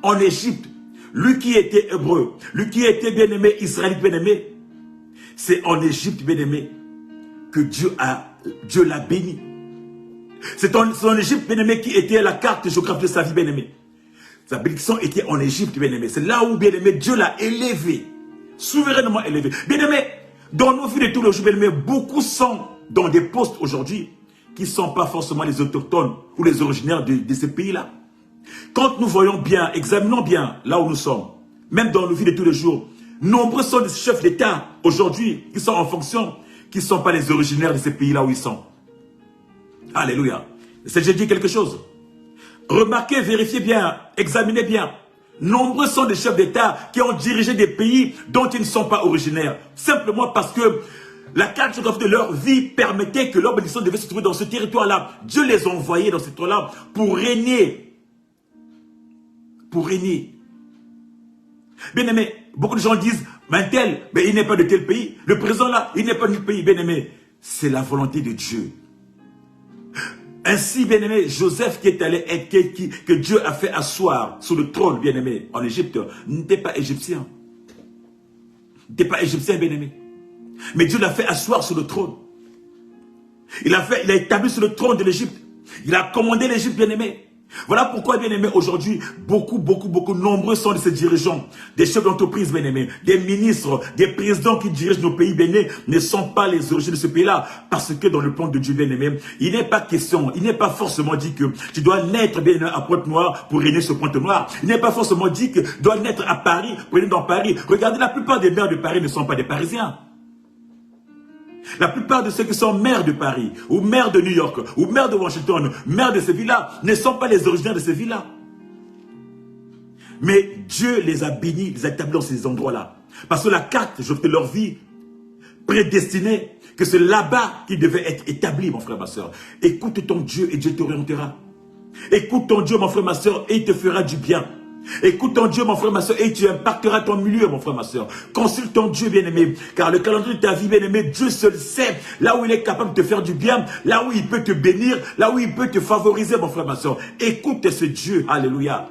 en Égypte. Lui qui était hébreu, lui qui était bien-aimé, israélite bien-aimé, c'est en Égypte, bien-aimé, que Dieu l'a béni. C'est en Égypte, bien-aimé, qui était la carte géographique de sa vie, bien-aimé. Sa bénédiction était en Égypte, bien-aimé. C'est là où, bien-aimé, Dieu l'a élevé. Souverainement élevé. Bien-aimé, dans nos vies de tous les jours, bien-aimé, beaucoup sont dans des postes aujourd'hui qui ne sont pas forcément les autochtones ou les originaires de ces pays-là. Quand nous voyons bien, examinons bien là où nous sommes, même dans nos vies de tous les jours, nombreux sont des chefs d'État aujourd'hui qui sont en fonction, qui ne sont pas les originaires de ces pays-là où ils sont. Alléluia. J'ai dit quelque chose. Remarquez, vérifiez bien, examinez bien. Nombreux sont des chefs d'État qui ont dirigé des pays dont ils ne sont pas originaires. Simplement parce que la carte géographique de leur vie permettait que leur bénédiction devait se trouver dans ce territoire-là. Dieu les a envoyés dans ce territoire-là pour régner. Pour régner. Bien aimé, beaucoup de gens disent, mais tel, mais il n'est pas de tel pays. Le président là, il n'est pas de tel pays. Bien aimé, c'est la volonté de Dieu. Ainsi, bien-aimé, Joseph qui est allé être, que Dieu a fait asseoir sur le trône, bien-aimé, en Égypte, n'était pas égyptien. N'était pas égyptien, bien-aimé. Mais Dieu l'a fait asseoir sur le trône. Il a établi sur le trône de l'Égypte. Il a commandé l'Égypte, bien-aimé. Voilà pourquoi, bien-aimé, aujourd'hui, beaucoup, nombreux sont de ces dirigeants, des chefs d'entreprise, bien-aimé, des ministres, des présidents qui dirigent nos pays, bien-aimés, ne sont pas les origines de ce pays-là. Parce que dans le plan de Dieu, bien-aimé, il n'est pas question, il n'est pas forcément dit que tu dois naître, bien-aimé, à Pointe-Noire pour régner sur Pointe-Noire. Il n'est pas forcément dit que tu dois naître à Paris pour régner dans Paris. Regardez, la plupart des maires de Paris ne sont pas des Parisiens. La plupart de ceux qui sont maires de Paris, ou maires de New York, ou maires de Washington, maires de ces villas, ne sont pas les originaires de ces villas. Mais Dieu les a bénis, les a établis dans ces endroits-là. Parce que la carte, je fais leur vie prédestinée, que c'est là-bas qu'ils devaient être établis, mon frère, ma soeur. Écoute ton Dieu et Dieu t'orientera. Écoute ton Dieu, mon frère, ma soeur, et il te fera du bien. Écoute ton Dieu, mon frère, ma soeur, et tu impacteras ton milieu, mon frère, ma soeur. Consulte ton Dieu, bien-aimé, car le calendrier de ta vie, bien-aimé, Dieu seul sait là où il est capable de te faire du bien, là où il peut te bénir, là où il peut te favoriser, mon frère, ma soeur. Écoute ce Dieu, alléluia.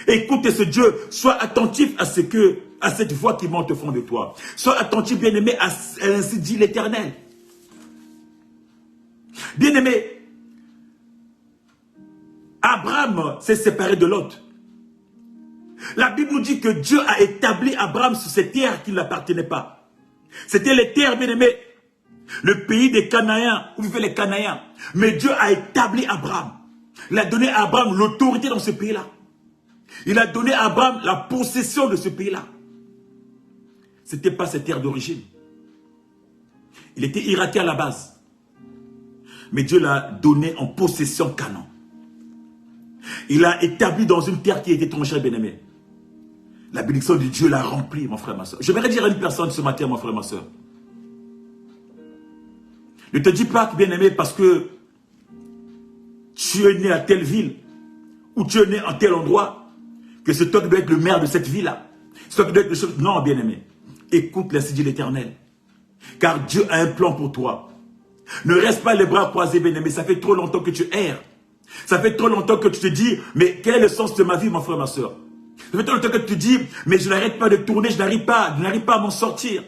Écoute ce Dieu, sois attentif à cette voix qui monte au fond de toi. Sois attentif, bien-aimé, à ainsi dit l'Éternel. Bien-aimé, Abraham s'est séparé de Lot. La Bible nous dit que Dieu a établi Abraham sur ces terres qui ne l'appartenaient pas. C'était les terres, bien-aimés, le pays des Cananéens, où vivaient les Cananéens. Mais Dieu a établi Abraham. Il a donné à Abraham l'autorité dans ce pays-là. Il a donné à Abraham la possession de ce pays-là. Ce n'était pas ses terres d'origine. Il était irakien à la base. Mais Dieu l'a donné en possession Canaan. Il l'a établi dans une terre qui était étrangère, bien-aimé. La bénédiction de Dieu l'a rempli, mon frère, ma soeur. J'aimerais dire à une personne ce matin, mon frère, ma soeur. Ne te dis pas que, bien-aimé, parce que tu es né à telle ville, ou tu es né en tel endroit, que c'est toi qui dois être le maire de cette ville-là. C'est toi qui dois être le chef. Non, bien-aimé. Écoute l'ainsi dit l'Éternel. Car Dieu a un plan pour toi. Ne reste pas les bras croisés, bien-aimé. Ça fait trop longtemps que tu erres. Ça fait trop longtemps que tu te dis, mais quel est le sens de ma vie, mon frère, ma soeur? Ça fait trop longtemps que tu te dis, mais je n'arrête pas de tourner, je n'arrive pas à m'en sortir.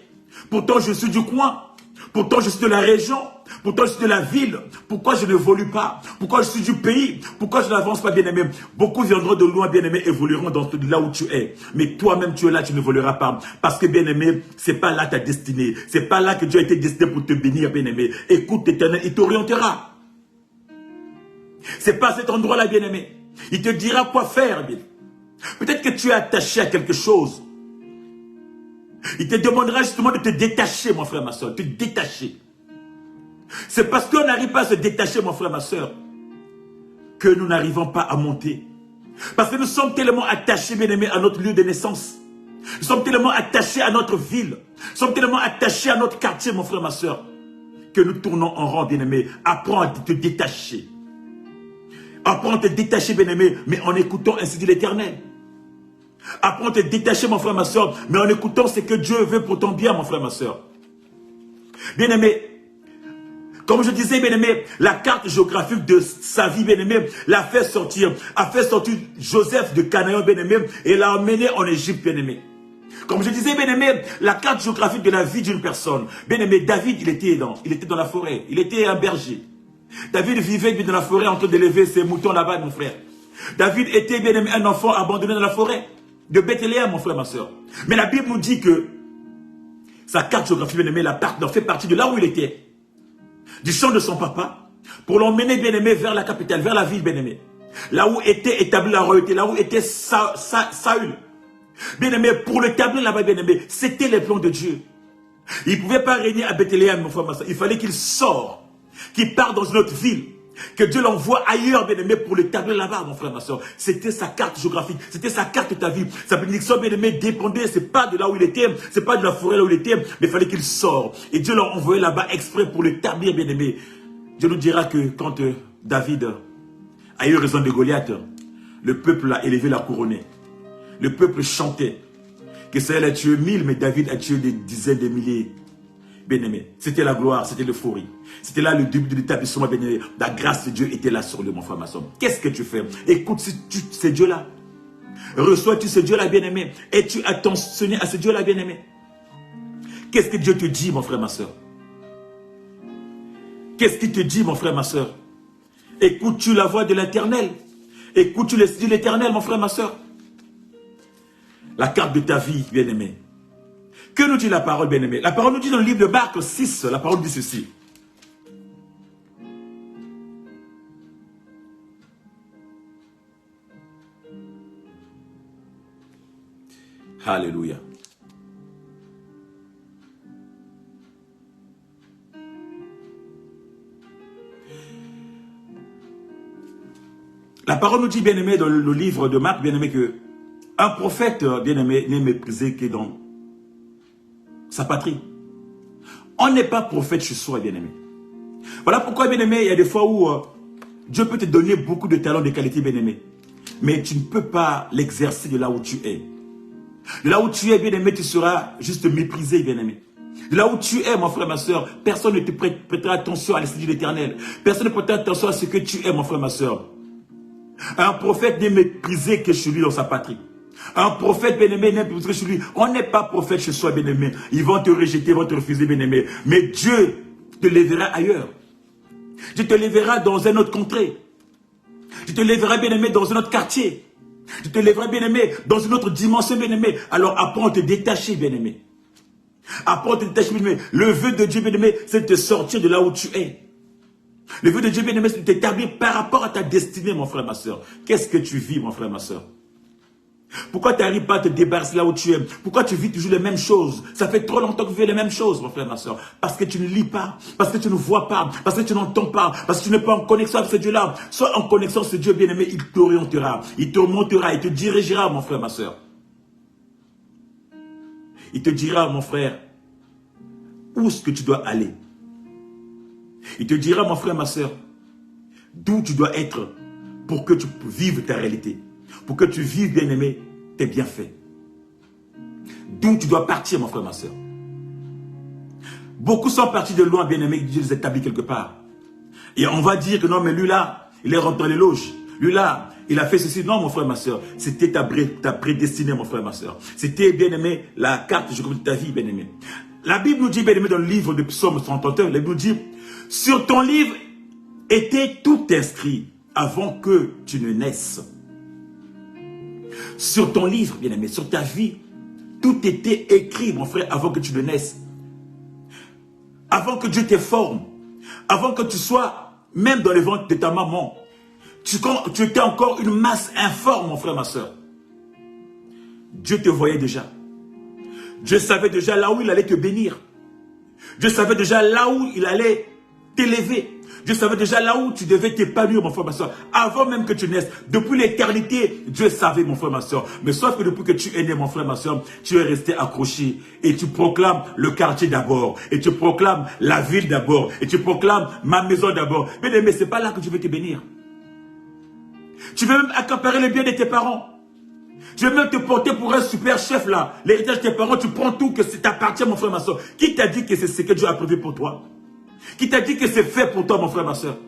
Pourtant, je suis du coin. Pourtant, je suis de la région. Pourtant, je suis de la ville. Pourquoi je n'évolue pas? Pourquoi je suis du pays? Pourquoi je n'avance pas, bien-aimé? Beaucoup viendront de loin, bien-aimé, évolueront dans là où tu es. Mais toi-même, tu es là, tu n'évolueras pas. Parce que, bien-aimé, c'est pas là ta destinée. C'est pas là que Dieu a été destiné pour te bénir, bien-aimé. Écoute l'Éternel, il t'orientera. C'est pas cet endroit-là, bien-aimé. Il te dira quoi faire, bien. Peut-être que tu es attaché à quelque chose. Il te demandera justement de te détacher, mon frère, ma soeur. Te détacher. C'est parce qu'on n'arrive pas à se détacher, mon frère, ma soeur, que nous n'arrivons pas à monter. Parce que nous sommes tellement attachés, bien-aimés, à notre lieu de naissance. Nous sommes tellement attachés à notre ville. Nous sommes tellement attachés à notre quartier, mon frère, ma soeur, que nous tournons en rang, bien-aimé. Apprends à te détacher. Apprends à te détacher, bien-aimé, mais en écoutant ainsi dit l'Éternel. Apprends à te détacher, mon frère, ma soeur, mais en écoutant ce que Dieu veut pour ton bien, mon frère, ma soeur. Bien-aimé, comme je disais, bien-aimé, la carte géographique de sa vie, bien-aimé, a fait sortir Joseph de Canaan, bien-aimé, et l'a emmené en Égypte, bien-aimé. Comme je disais, bien-aimé, la carte géographique de la vie d'une personne. Bien-aimé, David, il était dans la forêt, il était un berger. David vivait dans la forêt en train d'élever ses moutons là-bas, mon frère. David était, bien-aimé, un enfant abandonné dans la forêt de Bethléem, mon frère, ma soeur. Mais la Bible nous dit que sa carte géographique, bien-aimé, fait partie de là où il était, du champ de son papa, pour l'emmener, bien-aimé, vers la capitale, vers la ville, bien-aimé. Là où était établie la royauté, là où était Saül. Bien-aimé, pour l'établir là-bas, bien-aimé, c'était les plans de Dieu. Il ne pouvait pas régner à Bethléem, mon frère, ma soeur. Il fallait qu'il sorte, qu'il parte dans une autre ville, que Dieu l'envoie ailleurs, bien-aimé, pour l'établir là-bas, mon frère, ma soeur. C'était sa carte géographique, c'était sa carte de ta vie. Sa bénédiction, bien-aimé, dépendait, c'est pas de là où il était, c'est pas de la forêt là où il était, mais il fallait qu'il sorte. Et Dieu l'a envoyé là-bas exprès pour l'établir, bien-aimé. Dieu nous dira que quand David a eu raison de Goliath, le peuple l'a élevé, l'a couronné. Le peuple chantait que Saül a tué 1000, mais David a tué des dizaines de milliers. Bien-aimé, c'était la gloire, c'était l'euphorie. C'était là le début de l'établissement, bien-aimé. La grâce de Dieu était là sur lui, mon frère, ma soeur. Qu'est-ce que tu fais? Écoute ce Dieu-là. Reçois-tu ce Dieu-là, bien-aimé? Es-tu attentionné à ce Dieu-là, bien-aimé? Qu'est-ce que Dieu te dit, mon frère, ma soeur? Qu'est-ce qu'il te dit, mon frère, ma soeur? Écoutes-tu la voix de l'Éternel? Écoutes-tu le style de l'Éternel, mon frère, ma soeur? La carte de ta vie, bien-aimé. Que nous dit la parole, bien-aimé? La parole nous dit dans le livre de Marc 6, la parole dit ceci. Alléluia. La parole nous dit, bien-aimé, dans le livre de Marc, bien-aimé, que un prophète, bien-aimé, n'est méprisé que dans sa patrie. On n'est pas prophète chez soi, bien-aimé. Voilà pourquoi, bien-aimé, il y a des fois où Dieu peut te donner beaucoup de talents, de qualités, bien-aimé. Mais tu ne peux pas l'exercer de là où tu es. De là où tu es, bien-aimé, tu seras juste méprisé, bien-aimé. De là où tu es, mon frère, ma soeur, personne ne te prêtera attention à l'Esprit de l'Éternel. Personne ne prêtera attention à ce que tu es, mon frère, ma soeur. Un prophète n'est méprisé que chez lui dans sa patrie. Un prophète, bien-aimé, n'est méprisé que chez lui. On n'est pas prophète chez soi, bien-aimé. Ils vont te rejeter, ils vont te refuser, bien-aimé. Mais Dieu te lèvera ailleurs. Dieu te lèvera dans un autre contrée. Dieu te lèvera, bien-aimé, dans un autre quartier. Dieu te lèvera, bien-aimé, dans une autre dimension, bien-aimé. Alors apprends à te détacher, bien-aimé. Apprends à te détacher, bien-aimé. Le vœu de Dieu, bien-aimé, c'est de te sortir de là où tu es. Le vœu de Dieu, bien-aimé, c'est de t'établir par rapport à ta destinée, mon frère, ma soeur. Qu'est-ce que tu vis, mon frère, ma soeur? Pourquoi tu n'arrives pas à te débarrasser là où tu es? Pourquoi tu vis toujours les mêmes choses? Ça fait trop longtemps que tu fais les mêmes choses, mon frère, ma soeur. Parce que tu ne lis pas, parce que tu ne vois pas, parce que tu n'entends pas, parce que tu n'es pas en connexion avec ce Dieu-là. Sois en connexion avec ce Dieu, bien-aimé, il t'orientera, il te montrera, il te dirigera, mon frère, ma soeur. Il te dira, mon frère, où est-ce que tu dois aller. Il te dira, mon frère, ma soeur, d'où tu dois être pour que tu vives ta réalité. Pour que tu vives, bien-aimé, tes bienfaits. D'où tu dois partir, mon frère, ma soeur. Beaucoup sont partis de loin, bien-aimé, Dieu les établit quelque part. Et on va dire que non, mais lui là, il est rentré dans les loges. Lui là, il a fait ceci. Non, mon frère, ma soeur, c'était ta prédestinée, mon frère, ma soeur. C'était, bien-aimé, la carte de ta vie, bien-aimé. La Bible nous dit, bien-aimé, dans le livre de Psaume 31, la Bible nous dit, sur ton livre était tout inscrit avant que tu ne naisses. Sur ton livre, bien-aimé, sur ta vie, tout était écrit, mon frère, avant que tu ne naisses. Avant que Dieu te forme. Avant que tu sois, même dans le ventre de ta maman. Tu étais encore une masse informe, mon frère, ma soeur. Dieu te voyait déjà. Dieu savait déjà là où il allait te bénir. Dieu savait déjà là où il allait t'élever. Dieu savait déjà là où tu devais t'épanouir, mon frère, ma soeur. Avant même que tu naisses, depuis l'éternité, Dieu savait, mon frère, ma soeur. Mais sauf que depuis que tu es né, mon frère, ma soeur, tu es resté accroché. Et tu proclames le quartier d'abord. Et tu proclames la ville d'abord. Et tu proclames ma maison d'abord. Mais ce n'est pas là que tu veux te bénir. Tu veux même accaparer le bien de tes parents. Tu veux même te porter pour un super chef là. L'héritage de tes parents, tu prends tout, que ça t'appartient, mon frère, ma soeur. Qui t'a dit que c'est ce que Dieu a prévu pour toi? Qui t'a dit que c'est fait pour toi, mon frère, ma soeur?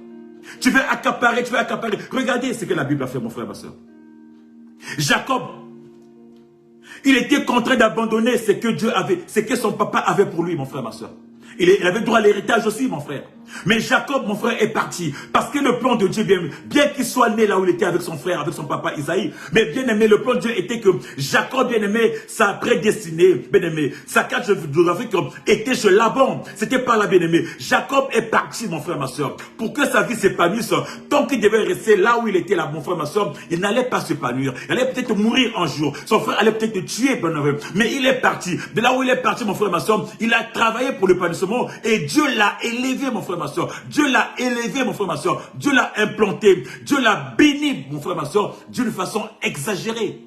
Tu veux accaparer, tu veux accaparer. Regardez ce que la Bible a fait, mon frère, ma soeur. Jacob, il était contraint d'abandonner ce que Dieu avait, ce que son papa avait pour lui, mon frère, ma soeur. Il avait droit à l'héritage aussi, mon frère. Mais Jacob, mon frère, est parti. Parce que le plan de Dieu, bien qu'il soit né là où il était avec son frère, avec son papa Isaïe, mais bien aimé, le plan de Dieu était que Jacob, bien aimé, sa prédestinée, bien aimé, sa carte géographique était chez Laban. C'était pas là, bien aimé. Jacob est parti, mon frère, ma soeur, pour que sa vie s'épanouisse. Tant qu'il devait rester là où il était là, mon frère, ma soeur, il n'allait pas s'épanouir. Il allait peut-être mourir un jour. Son frère allait peut-être le tuer, mais il est parti. De là où il est parti, mon frère, ma soeur, il a travaillé pour l'épanouissement. Et Dieu l'a élevé, mon frère, ma soeur. Dieu l'a élevé, mon frère, ma soeur. Dieu l'a implanté. Dieu l'a béni, mon frère, ma soeur, d'une façon exagérée.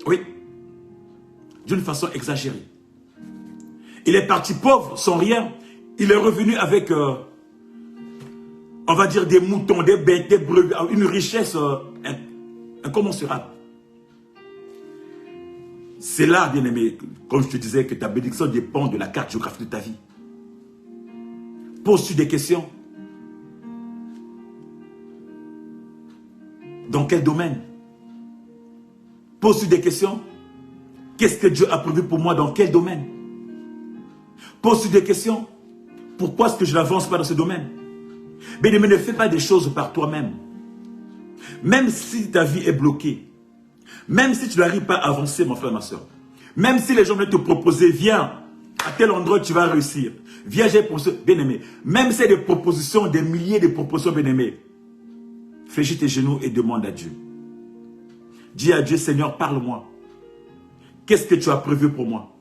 Oui. D'une façon exagérée. Il est parti pauvre, sans rien. Il est revenu avec, on va dire, des moutons, des bêtes, des brebis, une richesse incommensurable. C'est là, bien-aimé, comme je te disais, que ta bénédiction dépend de la carte géographique de ta vie. Pose-tu des questions? Dans quel domaine? Pose-tu des questions? Qu'est-ce que Dieu a prévu pour moi dans quel domaine? Pose-tu des questions? Pourquoi est-ce que je n'avance pas dans ce domaine? Bien-aimé, ne fais pas des choses par toi-même. Même si ta vie est bloquée, même si tu n'arrives pas à avancer, mon frère, ma soeur, même si les gens veulent te proposer, viens, à tel endroit tu vas réussir, viens, j'ai pour ce bien-aimé, même si c'est des propositions, des milliers de propositions, bien-aimé, fléchis tes genoux et demande à Dieu. Dis à Dieu, Seigneur, parle-moi. Qu'est-ce que tu as prévu pour moi?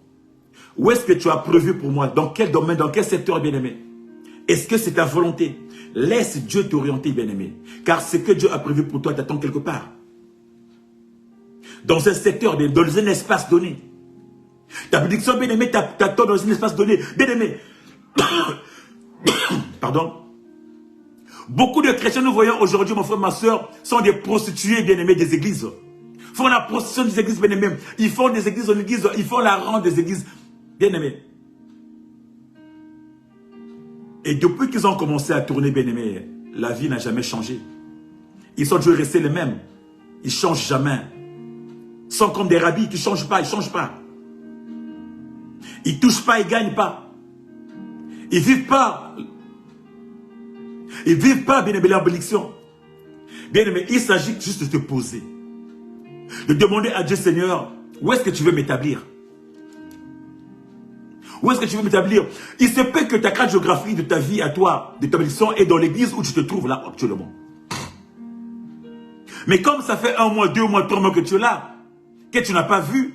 Où est-ce que tu as prévu pour moi? Dans quel domaine, dans quel secteur, bien-aimé? Est-ce que c'est ta volonté? Laisse Dieu t'orienter, bien-aimé. Car ce que Dieu a prévu pour toi t'attend quelque part. Dans un secteur, dans un espace donné. Ta bénédiction, bien-aimé, t'attend dans un espace donné. Bien-aimé. Pardon. Beaucoup de chrétiens, nous voyons aujourd'hui, mon frère, ma soeur, sont des prostituées, bien-aimés, des églises. Ils font la prostitution des églises, bien-aimés. Ils font des églises en église, ils font la rente des églises, bien-aimés. Et depuis qu'ils ont commencé à tourner, bien-aimés, la vie n'a jamais changé. Ils sont toujours restés les mêmes. Ils ne changent jamais. Ils sont comme des rabbis qui ne changent pas, ils ne changent pas. Ils ne touchent pas, ils ne gagnent pas. Ils ne vivent pas. Ils ne vivent pas, bien-aimé, leur bénédiction. Bien-aimé, il s'agit juste de te poser. De demander à Dieu, Seigneur, où est-ce que tu veux m'établir? Où est-ce que tu veux m'établir? Il se peut que ta carte géographique de ta vie à toi, de ta bénédiction, est dans l'église où tu te trouves là actuellement. Mais comme ça fait 1 mois, 2 mois, 3 mois que tu es là, que tu n'as pas vu,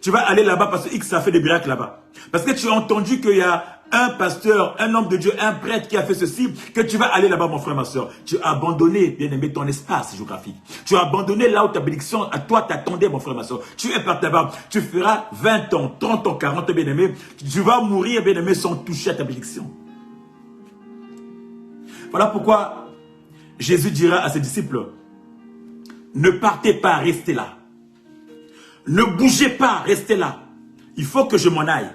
tu vas aller là-bas parce que X a fait des miracles là-bas. Parce que tu as entendu qu'il y a un pasteur, un homme de Dieu, un prêtre qui a fait ceci, que tu vas aller là-bas, mon frère, ma soeur. Tu as abandonné, bien-aimé, ton espace géographique. Tu as abandonné là où ta bénédiction, à toi, t'attendais, mon frère, ma soeur. Tu es parti là-bas. Tu feras 20 ans, 30 ans, 40 ans, bien-aimé. Tu vas mourir, bien-aimé, sans toucher à ta bénédiction. Voilà pourquoi Jésus dira à ses disciples, ne partez pas, restez là. Ne bougez pas, restez là. Il faut que je m'en aille.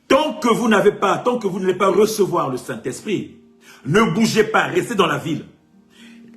Tant que vous n'allez pas recevoir le Saint-Esprit, ne bougez pas, restez dans la ville.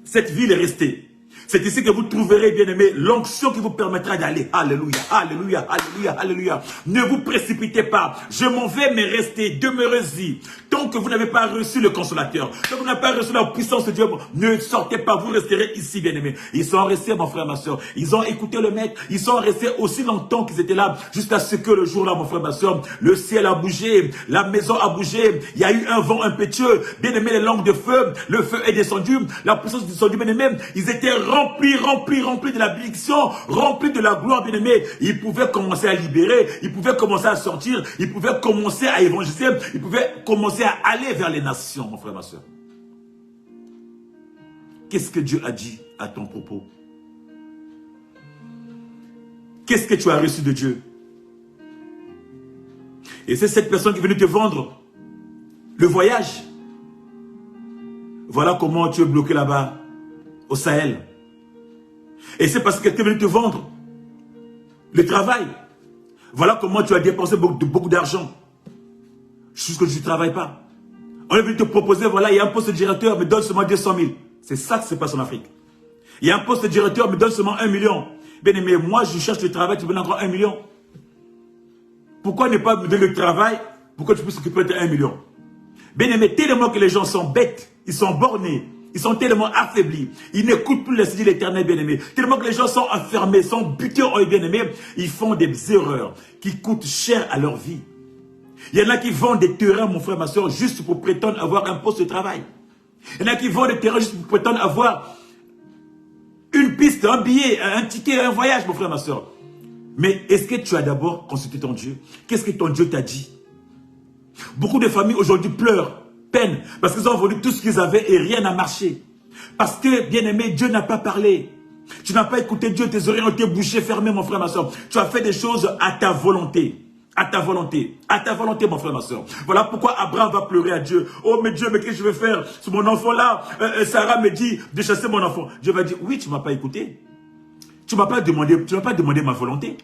Cette ville est restée. C'est ici que vous trouverez, bien-aimés, l'onction qui vous permettra d'aller. Alléluia, alléluia, alléluia, alléluia. Ne vous précipitez pas. Je m'en vais, mais restez, demeurez-y. Tant que vous n'avez pas reçu le consolateur, tant que vous n'avez pas reçu la puissance de Dieu, ne sortez pas, vous resterez ici, bien-aimés. Ils sont restés, mon frère, ma soeur. Ils ont écouté le maître. Ils sont restés aussi longtemps qu'ils étaient là, jusqu'à ce que le jour-là, mon frère, ma soeur, le ciel a bougé, la maison a bougé, il y a eu un vent impétueux, bien-aimés, les langues de feu, le feu est descendu, la puissance est descendue, bien-aimés. Ils étaient remplis de la bénédiction, remplis de la gloire, bien-aimés. Ils pouvaient commencer à libérer, ils pouvaient commencer à sortir, ils pouvaient commencer à évangéliser, ils pouvaient commencer à aller vers les nations, mon frère, ma soeur. Qu'est-ce que Dieu a dit à ton propos? Qu'est-ce que tu as reçu de Dieu? Et c'est cette personne qui est venue te vendre le voyage. Voilà comment tu es bloqué là-bas, au Sahel. Et c'est parce que quelqu'un est venu te vendre le travail. Voilà comment tu as dépensé beaucoup d'argent. Juste que tu ne travailles pas. On est venu te proposer, voilà, il y a un poste de directeur, mais donne seulement 200 000. C'est ça qui se passe en Afrique. Il y a un poste de directeur, mais donne seulement 1 million. Bien aimé, moi je cherche le travail, tu me donnes encore 1 million. Pourquoi ne pas me donner le travail pour que tu puisses s'occuper de 1 million? Bien aimé, tellement que les gens sont bêtes, ils sont bornés, ils sont tellement affaiblis, ils n'écoutent plus les signes de l'Éternel, bien aimé. Tellement que les gens sont enfermés, sont butés en eux, bien aimé, ils font des erreurs qui coûtent cher à leur vie. Il y en a qui vendent des terrains, mon frère, ma soeur, juste pour prétendre avoir un poste de travail. Il y en a qui vendent des terrains juste pour prétendre avoir une piste, un billet, un ticket, un voyage, mon frère, ma soeur. Mais est-ce que tu as d'abord consulté ton Dieu? Qu'est-ce que ton Dieu t'a dit? Beaucoup de familles aujourd'hui pleurent, peinent, parce qu'ils ont vendu tout ce qu'ils avaient et rien n'a marché. Parce que, bien aimé, Dieu n'a pas parlé. Tu n'as pas écouté Dieu, tes oreilles ont été bouchées, fermées, mon frère, ma soeur. Tu as fait des choses à ta volonté. À ta volonté, mon frère, ma soeur. Voilà pourquoi Abraham va pleurer à Dieu. Oh, mais Dieu, mais qu'est-ce que je vais faire sur mon enfant-là? Sarah me dit de chasser mon enfant. Dieu va dire, oui, tu ne m'as pas écouté. Tu ne m'as pas demandé ma volonté.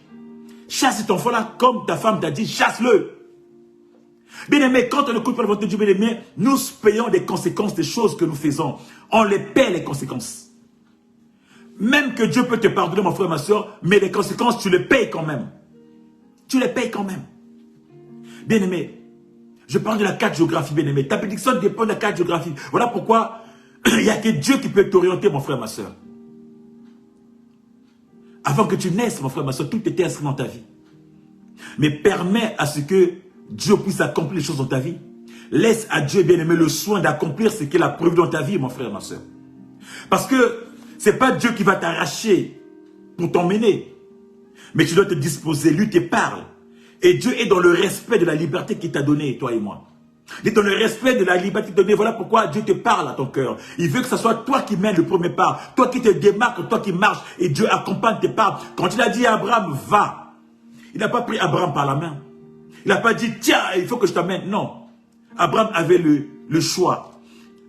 Chasse cet enfant-là, comme ta femme t'a dit, chasse-le. Bien aimé, quand on n'écoute pas la volonté de Dieu, bien aimé, nous payons des conséquences des choses que nous faisons. On les paie, les conséquences. Même que Dieu peut te pardonner, mon frère, ma soeur, mais les conséquences, tu les payes quand même. Tu les payes quand même. Bien aimé, Je parle de la carte géographique, bien-aimé. Ta bénédiction dépend de la carte géographique. Voilà pourquoi il n'y a que Dieu qui peut t'orienter, mon frère, ma soeur. Avant que tu naisses, mon frère, ma soeur, tout était inscrit dans ta vie. Mais permets à ce que Dieu puisse accomplir les choses dans ta vie. Laisse à Dieu, bien-aimé, le soin d'accomplir ce qu'il a prévu dans ta vie, mon frère, ma soeur. Parce que ce n'est pas Dieu qui va t'arracher pour t'emmener. Mais tu dois te disposer, lui te parle. Et Dieu est dans le respect de la liberté qu'il t'a donnée, toi et moi. Il est dans le respect de la liberté qu'il t'a donnée. Voilà pourquoi Dieu te parle à ton cœur. Il veut que ce soit toi qui mènes le premier pas. Toi qui te démarques, toi qui marches. Et Dieu accompagne tes pas. Quand il a dit à Abraham, va. Il n'a pas pris Abraham par la main. Il n'a pas dit, tiens, il faut que je t'emmène. Non. Abraham avait le choix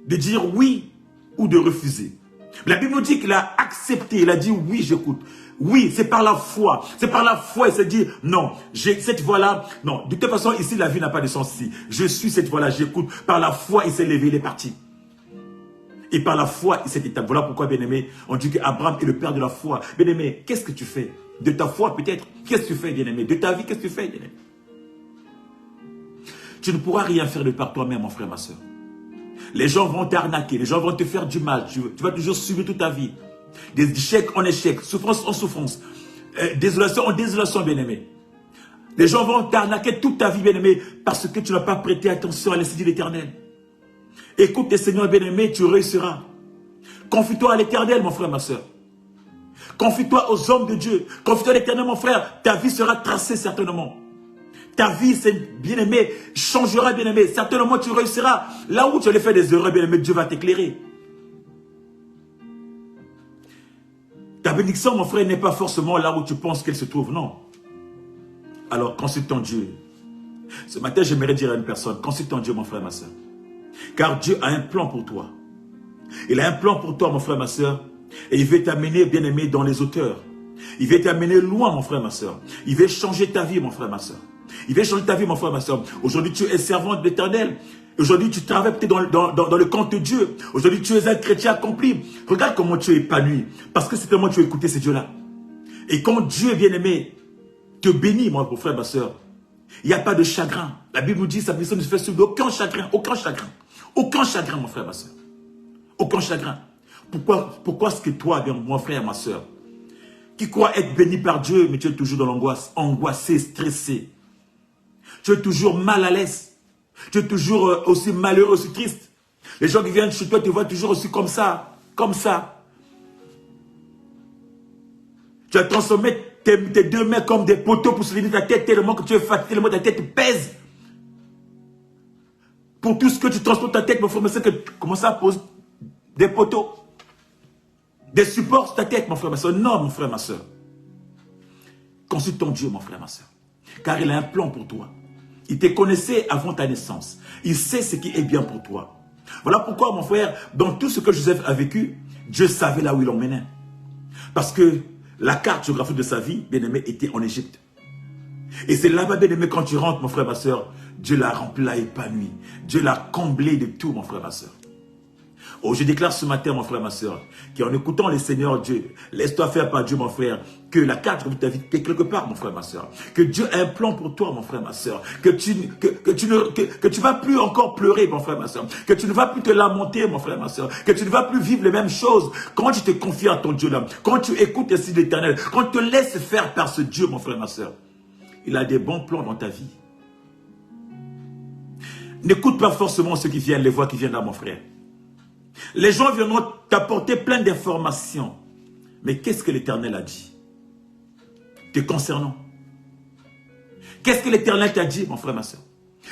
de dire oui ou de refuser. La Bible nous dit qu'il a accepté. Il a dit, oui, j'écoute. Oui, c'est par la foi. C'est par la foi. Il s'est dit, non, cette voie-là, non. De toute façon, ici, la vie n'a pas de sens ici. Je suis cette voie-là, j'écoute. Par la foi, il s'est levé, il est parti. Et par la foi, il s'est établi. Voilà pourquoi, bien-aimé, on dit qu'Abraham est le père de la foi. Bien-aimé, qu'est-ce que tu fais? De ta foi, peut-être. Qu'est-ce que tu fais, bien-aimé? De ta vie, qu'est-ce que tu fais, bien-aimé? Tu ne pourras rien faire de par toi-même, mon frère, ma soeur. Les gens vont t'arnaquer, les gens vont te faire du mal. Tu vas toujours subir toute ta vie. Des échecs en échecs, souffrance en souffrance, désolation en désolation, bien-aimé. Les gens vont t'arnaquer toute ta vie, bien-aimé, parce que tu n'as pas prêté attention à l'Esprit de l'Éternel. Écoute tes seigneurs, bien-aimé, tu réussiras. Confie-toi à l'Éternel, mon frère, ma soeur. Confie-toi aux hommes de Dieu. Confie-toi à l'Éternel, mon frère. Ta vie sera tracée certainement. Ta vie, c'est bien-aimé, changera, bien-aimé. Certainement, tu réussiras. Là où tu allais faire des erreurs, bien-aimé, Dieu va t'éclairer. Ta bénédiction, mon frère, n'est pas forcément là où tu penses qu'elle se trouve, non. Alors, consulte ton Dieu. Ce matin, j'aimerais dire à une personne, consulte ton Dieu, mon frère, ma soeur. Car Dieu a un plan pour toi. Il a un plan pour toi, mon frère, ma soeur. Et il veut t'amener, bien-aimé, dans les hauteurs. Il veut t'amener loin, mon frère, ma soeur. Il veut changer ta vie, mon frère, ma soeur. Il veut changer ta vie, mon frère, ma soeur. Aujourd'hui, tu es servant de l'Éternel. Aujourd'hui, tu travailles peut-être dans le camp de Dieu. Aujourd'hui, tu es un chrétien accompli. Regarde comment tu es épanoui. Parce que c'est tellement tu as écouté ces dieux-là. Et quand Dieu, bien-aimé, te bénit, mon frère, ma soeur, il n'y a pas de chagrin. La Bible nous dit, sa bénédiction ne se fait sur aucun chagrin. Aucun chagrin. Aucun chagrin, mon frère, ma soeur. Aucun chagrin. Pourquoi est-ce que toi, mon frère, ma soeur, qui croit être béni par Dieu, mais tu es toujours dans l'angoisse, angoissé, stressé. Tu es toujours mal à l'aise. Tu es toujours aussi malheureux, aussi triste. Les gens qui viennent chez toi te voient toujours aussi comme ça. Comme ça. Tu as transformé tes deux mains comme des poteaux pour soulever ta tête tellement que tu es fatigué, tellement ta tête pèse. Pour tout ce que tu transportes ta tête, mon frère, c'est que tu commences à poser des poteaux. Des supports sur ta tête, mon frère, ma soeur. Non, mon frère, ma soeur. Consulte ton Dieu, mon frère, ma soeur. Car il a un plan pour toi. Il te connaissait avant ta naissance. Il sait ce qui est bien pour toi. Voilà pourquoi, mon frère, dans tout ce que Joseph a vécu, Dieu savait là où il l'emmenait. Parce que la carte géographique de sa vie, bien-aimé, était en Égypte. Et c'est là-bas, bien-aimé, quand tu rentres, mon frère, ma soeur, Dieu l'a rempli, l'a épanoui. Dieu l'a comblé de tout, mon frère, ma soeur. Oh, je déclare ce matin, mon frère, ma soeur, qu'en écoutant le Seigneur Dieu, laisse-toi faire par Dieu, mon frère, que la carte de ta vie est quelque part, mon frère, ma soeur. Que Dieu a un plan pour toi, mon frère, ma soeur. Que tu vas plus encore pleurer, mon frère, ma soeur. Que tu ne vas plus te lamenter, mon frère, ma soeur. Que tu ne vas plus vivre les mêmes choses. Quand tu te confies à ton Dieu là, quand tu écoutes le Seigneur l'Éternel, quand tu te laisses faire par ce Dieu, mon frère, ma soeur, il a des bons plans dans ta vie. N'écoute pas forcément ceux qui viennent, les voix qui viennent là, mon frère. Les gens viendront t'apporter plein d'informations. Mais qu'est-ce que l'Éternel a dit te concernant? Qu'est-ce que l'Éternel t'a dit, mon frère, ma soeur?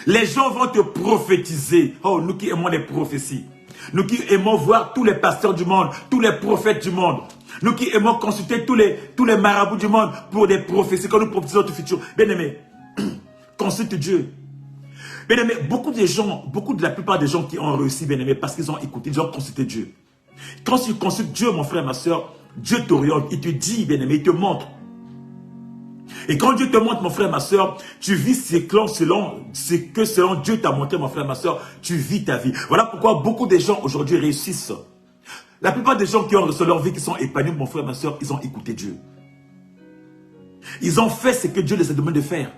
Les gens vont te prophétiser. Oh, nous qui aimons les prophéties. Nous qui aimons voir tous les pasteurs du monde, tous les prophètes du monde. Nous qui aimons consulter tous les marabouts du monde pour des prophéties, quand nous prophétisons notre futur. Bien-aimé, consulte Dieu. Bien-aimé, la plupart des gens qui ont réussi, bien-aimé, parce qu'ils ont écouté, ils ont consulté Dieu. Quand tu consultes Dieu, mon frère, ma soeur, Dieu t'oriente, il te dit, bien-aimé, il te montre. Et quand Dieu te montre, mon frère, ma soeur, tu vis selon Dieu t'a montré, mon frère, ma soeur, tu vis ta vie. Voilà pourquoi beaucoup de gens aujourd'hui réussissent. La plupart des gens qui ont reçu leur vie, qui sont épanouis, mon frère, ma soeur, ils ont écouté Dieu. Ils ont fait ce que Dieu les a demandé de faire.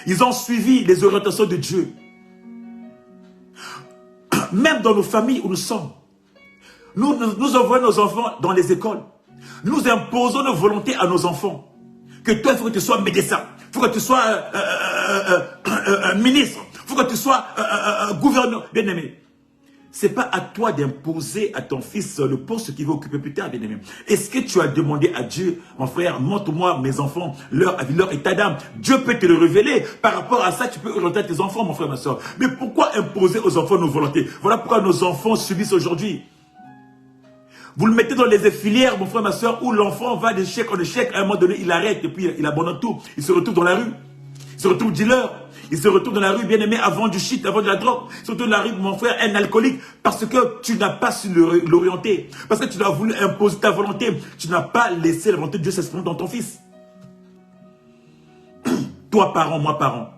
Ils ont suivi les orientations de Dieu. Même dans nos familles où nous sommes, nous envoyons nos enfants dans les écoles. Nous imposons nos volontés à nos enfants. Que toi, il faut que tu sois médecin. Il faut que tu sois ministre. Il faut que tu sois gouverneur. Bien-aimé, ce n'est pas à toi d'imposer à ton fils le poste qu'il va occuper plus tard, bien-aimé. Est-ce que tu as demandé à Dieu, mon frère, montre-moi mes enfants, leur état d'âme. Dieu peut te le révéler. Par rapport à ça, tu peux orienter tes enfants, mon frère, ma soeur. Mais pourquoi imposer aux enfants nos volontés? Voilà pourquoi nos enfants subissent aujourd'hui. Vous le mettez dans les filières, mon frère, ma soeur, où l'enfant va d'échec en échec. À un moment donné, il arrête et puis il abandonne tout. Il se retrouve dans la rue. Il se retrouve dealer. Il se retrouve dans la rue, bien aimé, avant du shit, avant de la drogue. Il se retrouve dans la rue, mon frère, un alcoolique. Parce que tu n'as pas su l'orienter. Parce que tu as voulu imposer ta volonté. Tu n'as pas laissé la volonté de Dieu s'exprimer dans ton fils. Toi, parent, moi, parent.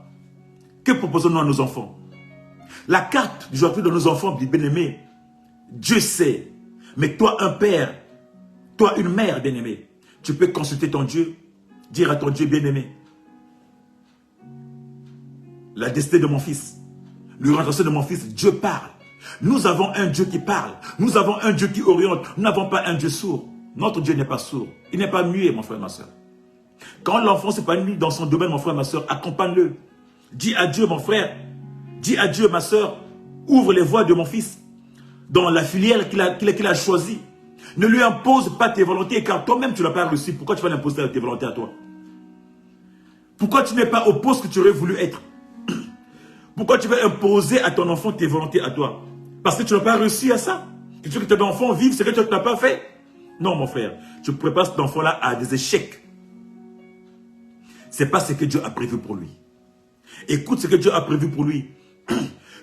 Que proposons-nous à nos enfants? La carte d'aujourd'hui de nos enfants, bien aimé, Dieu sait. Mais toi, un père, toi, une mère, bien-aimé, tu peux consulter ton Dieu, dire à ton Dieu, bien-aimé, la destinée de mon fils, l'orientation de mon fils, Dieu parle. Nous avons un Dieu qui parle. Nous avons un Dieu qui oriente. Nous n'avons pas un Dieu sourd. Notre Dieu n'est pas sourd. Il n'est pas muet, mon frère, ma soeur. Quand l'enfant s'épanouit dans son domaine, mon frère, ma soeur, accompagne-le. Dis à Dieu, mon frère. Dis à Dieu, ma soeur, ouvre les voies de mon fils dans la filière qu'il a choisie. Ne lui impose pas tes volontés, car toi-même tu n'as pas réussi. Pourquoi tu vas l'imposer tes volontés à toi? Pourquoi tu n'es pas au poste que tu aurais voulu être? Pourquoi tu vas imposer à ton enfant tes volontés à toi? Parce que tu n'as pas réussi à ça. Tu veux que ton enfant vive ce que tu n'as pas fait? Non, mon frère. Tu prépares cet enfant-là à des échecs. Ce n'est pas ce que Dieu a prévu pour lui. Écoute ce que Dieu a prévu pour lui.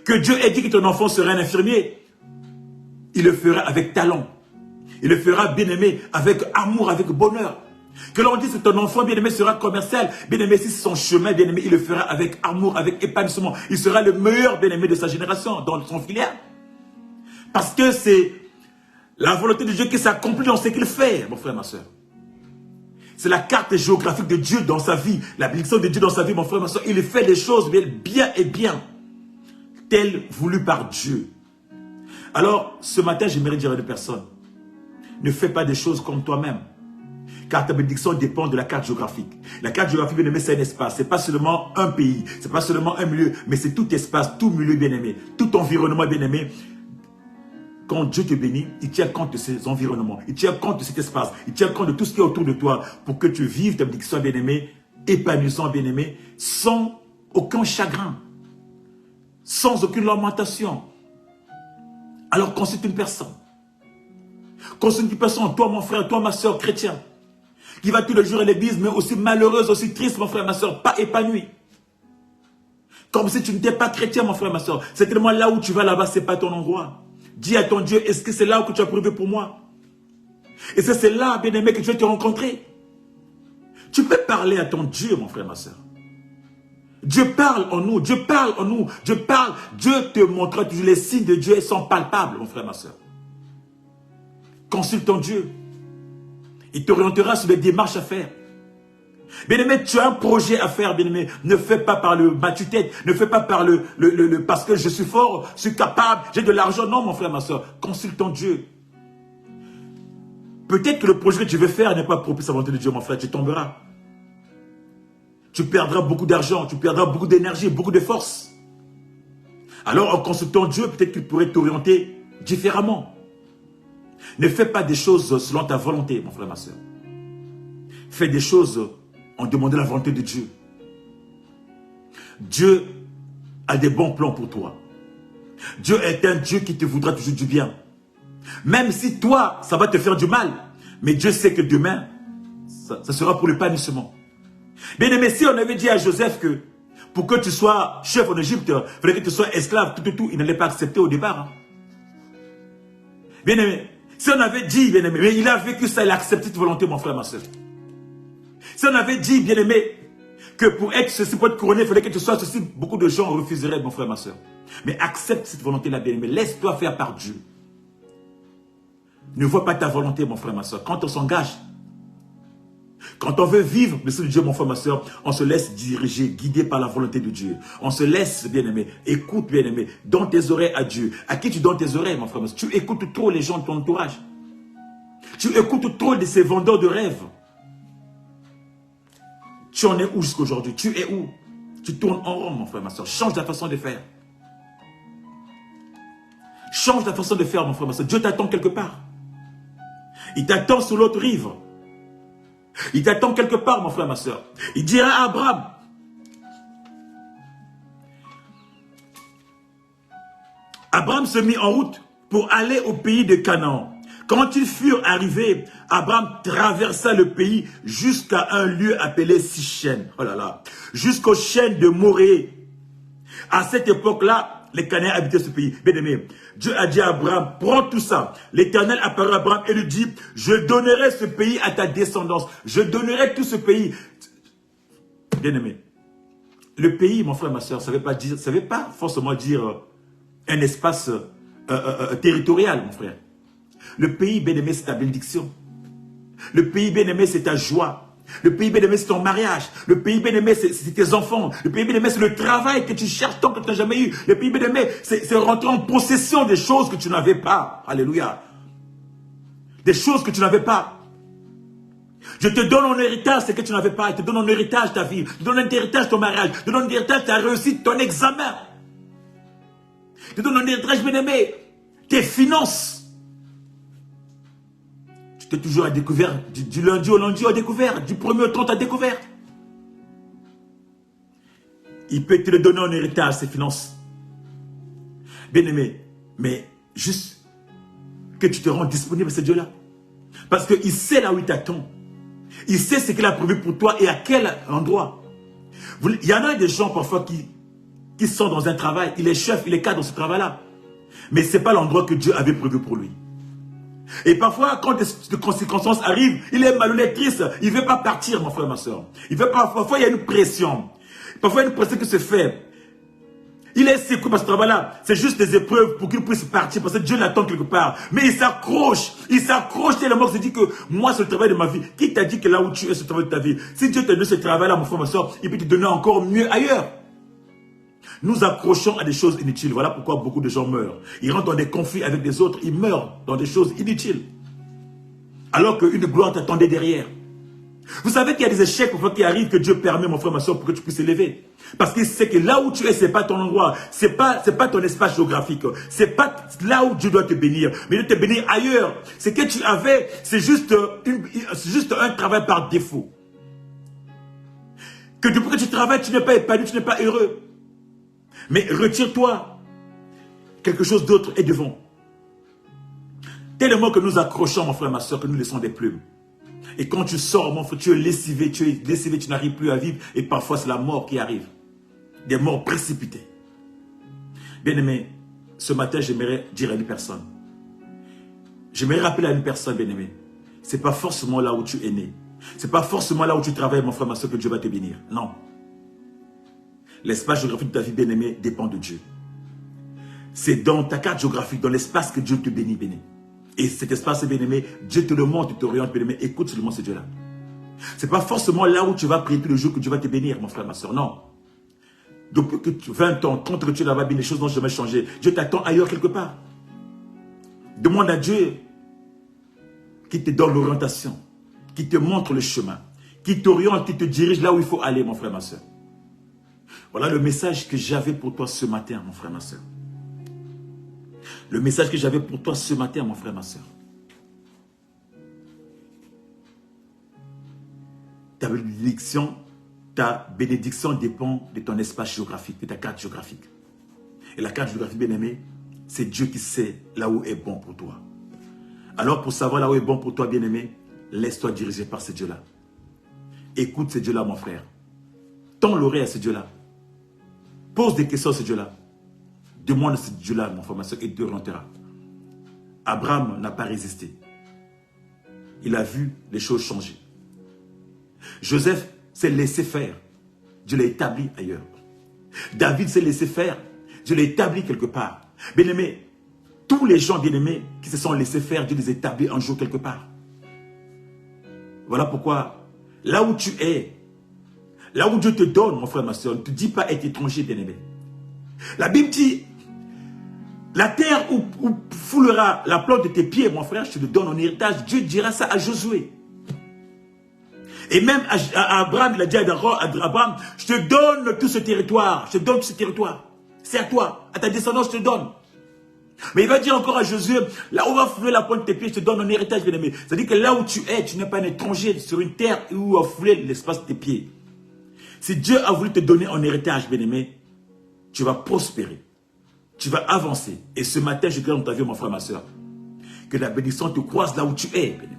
Que Dieu ait dit que ton enfant serait un infirmier. Il le fera avec talent. Il le fera, bien-aimé, avec amour, avec bonheur. Que l'on dise que ton enfant, bien-aimé, sera commercial. Bien-aimé, si c'est son chemin, bien-aimé, il le fera avec amour, avec épanouissement. Il sera le meilleur, bien-aimé, de sa génération, dans son filière. Parce que c'est la volonté de Dieu qui s'accomplit dans ce qu'il fait, mon frère, ma soeur. C'est la carte géographique de Dieu dans sa vie. La bénédiction de Dieu dans sa vie, mon frère, ma soeur. Il fait les choses bien et bien. Telles voulues par Dieu. Alors, ce matin, j'aimerais dire à des personnes, ne fais pas des choses comme toi-même. Car ta bénédiction dépend de la carte géographique. La carte géographique, bien-aimé, c'est un espace. Ce n'est pas seulement un pays, ce n'est pas seulement un milieu, mais c'est tout espace, tout milieu, bien-aimé, tout environnement, bien-aimé. Quand Dieu te bénit, il tient compte de ces environnements, il tient compte de cet espace, il tient compte de tout ce qui est autour de toi pour que tu vives ta bénédiction, bien-aimé, épanouissant, bien-aimé, sans aucun chagrin, sans aucune lamentation. Alors consulte une personne. Consulte une personne, toi mon frère, toi ma soeur chrétien, qui va tous les jours à l'église, mais aussi malheureuse, aussi triste, mon frère, ma soeur, pas épanouie. Comme si tu n'étais pas chrétien, mon frère, ma soeur. C'est tellement là où tu vas là-bas, ce n'est pas ton endroit. Dis à ton Dieu, est-ce que c'est là où tu as prévu pour moi? Est-ce que c'est là, bien-aimé, que tu vas te rencontrer? Tu peux parler à ton Dieu, mon frère, ma soeur. Dieu parle en nous, Dieu parle en nous, Dieu parle. Dieu te montrera toujours les signes de Dieu sont palpables, mon frère, ma soeur. Consulte ton Dieu. Il t'orientera sur les démarches à faire. Bien-aimé, tu as un projet à faire, bien-aimé. Ne fais pas par le bas-tu-tête. Ne fais pas par parce que je suis fort, je suis capable, j'ai de l'argent. Non, mon frère, ma soeur. Consulte ton Dieu. Peut-être que le projet que tu veux faire n'est pas propice à la volonté de Dieu, mon frère. Tu tomberas. Tu perdras beaucoup d'argent, tu perdras beaucoup d'énergie, beaucoup de force. Alors, en consultant Dieu, peut-être qu'il pourrait t'orienter différemment. Ne fais pas des choses selon ta volonté, mon frère, ma soeur. Fais des choses en demandant la volonté de Dieu. Dieu a des bons plans pour toi. Dieu est un Dieu qui te voudra toujours du bien. Même si toi, ça va te faire du mal. Mais Dieu sait que demain, ça sera pour l'épanouissement. Bien aimé, si on avait dit à Joseph que pour que tu sois chef en Égypte, il fallait que tu sois esclave, tout, il n'allait pas accepter au départ. Hein. Bien aimé, si on avait dit, bien aimé, mais il a vécu ça, il a accepté cette volonté, mon frère, ma soeur. Si on avait dit, bien aimé, que pour être ceci, pour être couronné, il fallait que tu sois ceci, beaucoup de gens refuseraient, mon frère, ma soeur. Mais accepte cette volonté-là, bien aimé, laisse-toi faire par Dieu. Ne vois pas ta volonté, mon frère, ma soeur. Quand on s'engage, Quand on veut vivre le souhait de Dieu, mon frère, ma soeur, on se laisse diriger, guider par la volonté de Dieu. On se laisse, bien-aimé, écoute, bien-aimé, donne tes oreilles à Dieu. À qui tu donnes tes oreilles, mon frère, ma soeur? Tu écoutes trop les gens de ton entourage. Tu écoutes trop de ces vendeurs de rêves. Tu en es où jusqu'aujourd'hui? Tu es où? Tu tournes en rond, mon frère, ma soeur. Change ta façon de faire. Change ta façon de faire, mon frère, ma soeur. Dieu t'attend quelque part. Il t'attend sur l'autre rive. Il t'attend quelque part, mon frère, ma soeur. Il dira à Abraham, Abraham se mit en route pour aller au pays de Canaan. Quand ils furent arrivés, Abraham traversa le pays jusqu'à un lieu appelé Sichem. Oh là là. Jusqu'aux chênes de Morée. À cette époque-là, les Cananéens habitaient ce pays. Bien aimé, Dieu a dit à Abraham, prends tout ça. L'Éternel apparut à Abraham et lui dit, je donnerai ce pays à ta descendance. Je donnerai tout ce pays. Bien aimé, le pays, mon frère, ma soeur, ça ne veut pas forcément dire un espace territorial, mon frère. Le pays, bien aimé, c'est ta bénédiction. Le pays, bien aimé, c'est ta joie. Le pays bien-aimé, c'est ton mariage. Le pays bien-aimé, c'est tes enfants. Le pays bien-aimé, c'est le travail que tu cherches tant que tu n'as jamais eu. Le pays bien-aimé, c'est rentrer en possession des choses que tu n'avais pas. Alléluia. Des choses que tu n'avais pas. Je te donne en héritage ce que tu n'avais pas. Je te donne en héritage ta vie. Je te donne en héritage ton mariage. Je te donne en héritage ta réussite, ton examen. Je te donne en héritage, bien-aimé, tes finances. Tu es toujours à découvert, du lundi au lundi à découvert, du 1er au 30 à découvert. Il peut te le donner en héritage, ses finances. Bien aimé, mais juste que tu te rends disponible à ce Dieu-là. Parce qu'il sait là où il t'attend. Il sait ce qu'il a prévu pour toi et à quel endroit. Il y en a des gens parfois qui sont dans un travail, il est chef, il est cadre dans ce travail-là. Mais ce n'est pas l'endroit que Dieu avait prévu pour lui. Et parfois, quand des circonstances arrivent, il est malhonnête, triste. Il ne veut pas partir, mon frère, ma soeur. Il veut pas, parfois, il y a une pression. Parfois, il y a une pression qui se fait. Il est secoué par ce travail-là. C'est juste des épreuves pour qu'il puisse partir. Parce que Dieu l'attend quelque part. Mais il s'accroche. Il s'accroche tellement qu'il se dit que moi, c'est le travail de ma vie. Qui t'a dit que là où tu es, c'est le travail de ta vie? Si Dieu t'a donné ce travail-là, mon frère, ma soeur, il peut te donner encore mieux ailleurs. Nous accrochons à des choses inutiles. Voilà pourquoi beaucoup de gens meurent. Ils rentrent dans des conflits avec des autres. Ils meurent dans des choses inutiles. Alors qu'une gloire t'attendait derrière. Vous savez qu'il y a des échecs qui arrivent que Dieu permet, mon frère, ma soeur, pour que tu puisses élever. Parce qu'il sait que là où tu es, ce n'est pas ton endroit. Ce n'est pas ton espace géographique. Ce n'est pas là où Dieu doit te bénir. Mais il doit te bénir ailleurs. Ce que tu avais, c'est juste un travail par défaut. Que depuis que tu travailles, tu n'es pas épanoui, tu n'es pas heureux. Mais retire-toi. Quelque chose d'autre est devant. Tellement que nous accrochons, mon frère, ma soeur, que nous laissons des plumes. Et quand tu sors, mon frère, tu es lessivé, tu n'arrives plus à vivre. Et parfois, c'est la mort qui arrive. Des morts précipitées. Bien-aimé, ce matin, j'aimerais dire à une personne. J'aimerais rappeler à une personne, bien-aimé. Ce n'est pas forcément là où tu es né. Ce n'est pas forcément là où tu travailles, mon frère, ma soeur, que Dieu va te bénir. Non. L'espace géographique de ta vie, bien-aimé, dépend de Dieu. C'est dans ta carte géographique, dans l'espace que Dieu te bénit, béni. Et cet espace, bien-aimé, Dieu te le montre, tu t'orientes, bien-aimé, écoute seulement ce Dieu-là. Ce n'est pas forcément là où tu vas prier tous les jours que Dieu va te bénir, mon frère, ma soeur, non. Depuis que 20 ans, quand tu es là-bas, bien, les choses n'ont jamais changé. Dieu t'attend ailleurs quelque part. Demande à Dieu qui te donne l'orientation, qui te montre le chemin, qui t'oriente, qui te dirige là où il faut aller, mon frère, ma soeur. Voilà le message que j'avais pour toi ce matin, mon frère, ma soeur. Le message que j'avais pour toi ce matin, mon frère, ma soeur. Ta bénédiction dépend de ton espace géographique, de ta carte géographique. Et la carte géographique, bien-aimé, c'est Dieu qui sait là où est bon pour toi. Alors, pour savoir là où est bon pour toi, bien-aimé, laisse-toi diriger par ce Dieu-là. Écoute ce Dieu-là, mon frère. Tends l'oreille à ce Dieu-là. Pose des questions à ce Dieu-là. Demande à ce Dieu-là, mon frère, ma soeur, et Dieu rentrera. Abraham n'a pas résisté. Il a vu les choses changer. Joseph s'est laissé faire. Dieu l'a établi ailleurs. David s'est laissé faire. Dieu l'a établi quelque part. Bien-aimé, tous les gens bien-aimés qui se sont laissés faire, Dieu les a établis un jour quelque part. Voilà pourquoi là où tu es, là où Dieu te donne, mon frère, ma soeur, ne te dis pas être étranger, bien-aimé. La Bible dit, la terre où foulera la plante de tes pieds, mon frère, je te le donne en héritage. Dieu dira ça à Josué. Et même à Abraham, il a dit à Abraham, je te donne tout ce territoire, je te donne tout ce territoire. C'est à toi, à ta descendance, je te donne. Mais il va dire encore à Josué, là où va fouler la pointe de tes pieds, je te donne en héritage, bien-aimé. C'est-à-dire que là où tu es, tu n'es pas un étranger sur une terre où va fouler l'espace de tes pieds. Si Dieu a voulu te donner en héritage, bien-aimé, tu vas prospérer. Tu vas avancer. Et ce matin, je déclare dans ta vie, mon frère, ma soeur, que la bénédiction te croise là où tu es, bien-aimé.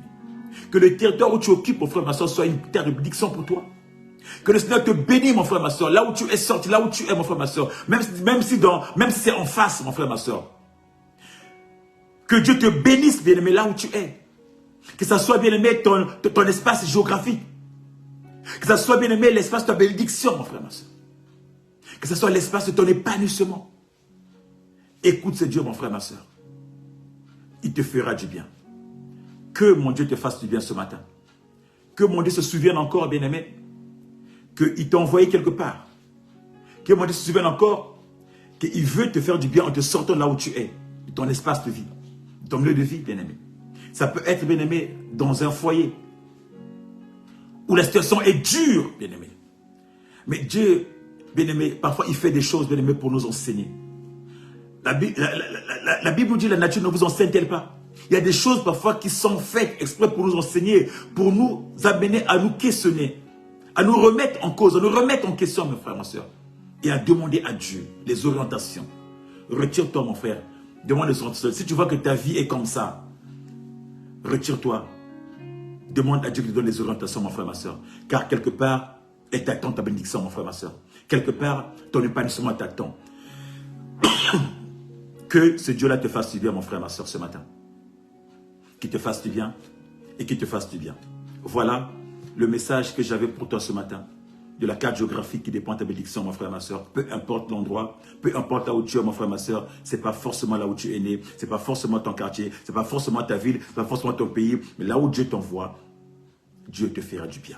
Que le territoire où tu occupes, mon frère, ma soeur, soit une terre de bénédiction pour toi. Que le Seigneur te bénisse, mon frère, ma soeur, là où tu es sorti, là où tu es, mon frère, ma soeur. Même si c'est en face, mon frère, ma soeur. Que Dieu te bénisse, bien-aimé, là où tu es. Que ça soit, bien-aimé, ton espace géographique. Que ça soit, bien-aimé, l'espace de ta bénédiction, mon frère, ma soeur. Que ça soit l'espace de ton épanouissement. Écoute ce Dieu, mon frère, ma soeur. Il te fera du bien. Que mon Dieu te fasse du bien ce matin. Que mon Dieu se souvienne encore, bien-aimé, qu'il t'a envoyé quelque part. Que mon Dieu se souvienne encore qu'il veut te faire du bien en te sortant là où tu es, de ton espace de vie, de ton lieu de vie, bien-aimé. Ça peut être, bien-aimé, dans un foyer où la situation est dure, bien-aimé. Mais Dieu, bien-aimé, parfois il fait des choses, bien-aimé, pour nous enseigner. La Bible nous dit, la nature ne vous enseigne-t-elle pas? Il y a des choses parfois qui sont faites exprès pour nous enseigner, pour nous amener à nous questionner, à nous remettre en cause, à nous remettre en question, mes frères, mes soeurs, et à demander à Dieu les orientations. Retire-toi, mon frère, demande les orientations. Si tu vois que ta vie est comme ça, retire-toi. Demande à Dieu qui te donne les orientations, mon frère, ma soeur. Car quelque part, elle t'attend ta bénédiction, mon frère, ma soeur. Quelque part, ton épanouissement t'attend. Que ce Dieu-là te fasse du bien, mon frère, ma soeur, ce matin. Qu'il te fasse du bien et qu'il te fasse du bien. Voilà le message que j'avais pour toi ce matin. De la carte géographique qui dépend de ta bénédiction, mon frère, ma soeur. Peu importe l'endroit, peu importe là où tu es, mon frère, ma soeur. Ce n'est pas forcément là où tu es né. Ce n'est pas forcément ton quartier. Ce n'est pas forcément ta ville. Ce n'est pas forcément ton pays. Mais là où Dieu t'envoie, Dieu te fera du bien.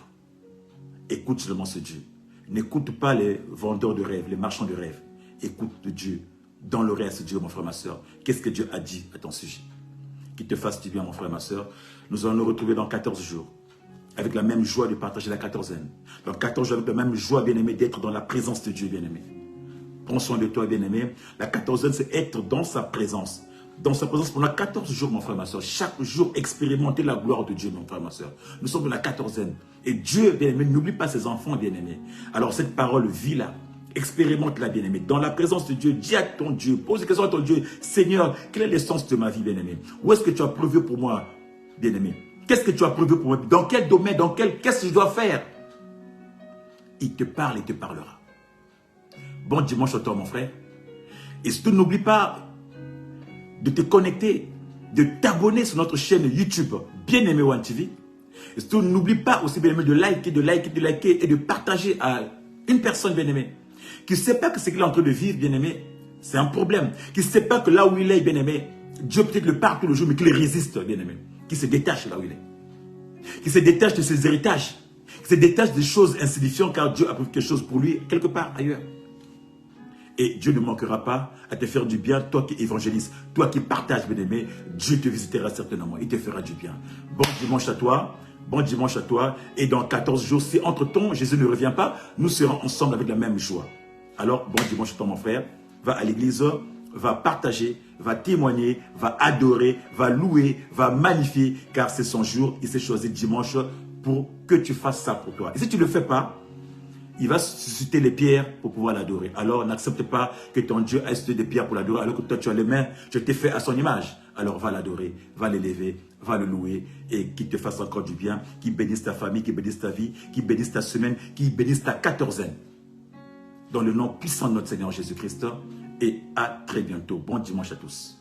Écoute seulement ce Dieu. N'écoute pas les vendeurs de rêves, les marchands de rêves. Écoute Dieu. Dans l'oreille à ce Dieu, mon frère, ma soeur. Qu'est-ce que Dieu a dit à ton sujet? Qu'il te fasse du bien, mon frère, ma soeur. Nous allons nous retrouver dans 14 jours. Avec la même joie de partager la quatorzaine. Dans 14 jours, avec la même joie, bien-aimé, d'être dans la présence de Dieu, bien-aimé. Prends soin de toi, bien-aimé. La quatorzaine, c'est être dans sa présence. Dans sa présence pendant 14 jours, mon frère, ma soeur. Chaque jour, expérimenter la gloire de Dieu, mon frère, ma soeur. Nous sommes dans la quatorzaine. Et Dieu, bien-aimé, n'oublie pas ses enfants, bien-aimé. Alors, cette parole, vis-la. Expérimente-la, bien-aimé. Dans la présence de Dieu, dis à ton Dieu, pose des questions à ton Dieu. Seigneur, quel est l'essence de ma vie, bien-aimé? Où est-ce que tu as prévu pour moi, bien-aimé? Qu'est-ce que tu as prévu pour moi? Dans quel domaine? Qu'est-ce que je dois faire? Il te parle, il te parlera. Bon dimanche à toi, mon frère. Et surtout, n'oublie pas de te connecter, de t'abonner sur notre chaîne YouTube, Bien-Aimé One TV. Et surtout, n'oublie pas aussi, bien-aimé, de liker et de partager à une personne, bien-aimée, qui ne sait pas que ce qu'il est en train de vivre, bien-aimé, c'est un problème. Qui ne sait pas que là où il est, bien-aimé, Dieu peut-être le parle tout le jour, mais qu'il résiste, bien-aimé. Qui se détache là où il est. Qui se détache de ses héritages. Qui se détache des choses insignifiantes, car Dieu a prévu quelque chose pour lui, quelque part ailleurs. Et Dieu ne manquera pas à te faire du bien, toi qui évangélises, toi qui partages, bien-aimé, Dieu te visitera certainement, il te fera du bien. Bon dimanche à toi. Bon dimanche à toi. Et dans 14 jours, si entre-temps, Jésus ne revient pas, nous serons ensemble avec la même joie. Alors, bon dimanche à toi, mon frère. Va à l'église, va partager, va témoigner, va adorer, va louer, va magnifier, car c'est son jour. Il s'est choisi dimanche pour que tu fasses ça pour toi. Et si tu ne le fais pas, il va susciter les pierres pour pouvoir l'adorer. Alors, n'accepte pas que ton Dieu ait suscité des pierres pour l'adorer, alors que toi, tu as les mains, je t'ai fait à son image. Alors, va l'adorer, va l'élever, va le louer, et qu'il te fasse encore du bien, qu'il bénisse ta famille, qu'il bénisse ta vie, qu'il bénisse ta semaine, qu'il bénisse ta quatorzaine. Dans le nom puissant de notre Seigneur Jésus-Christ, et à très bientôt. Bon dimanche à tous.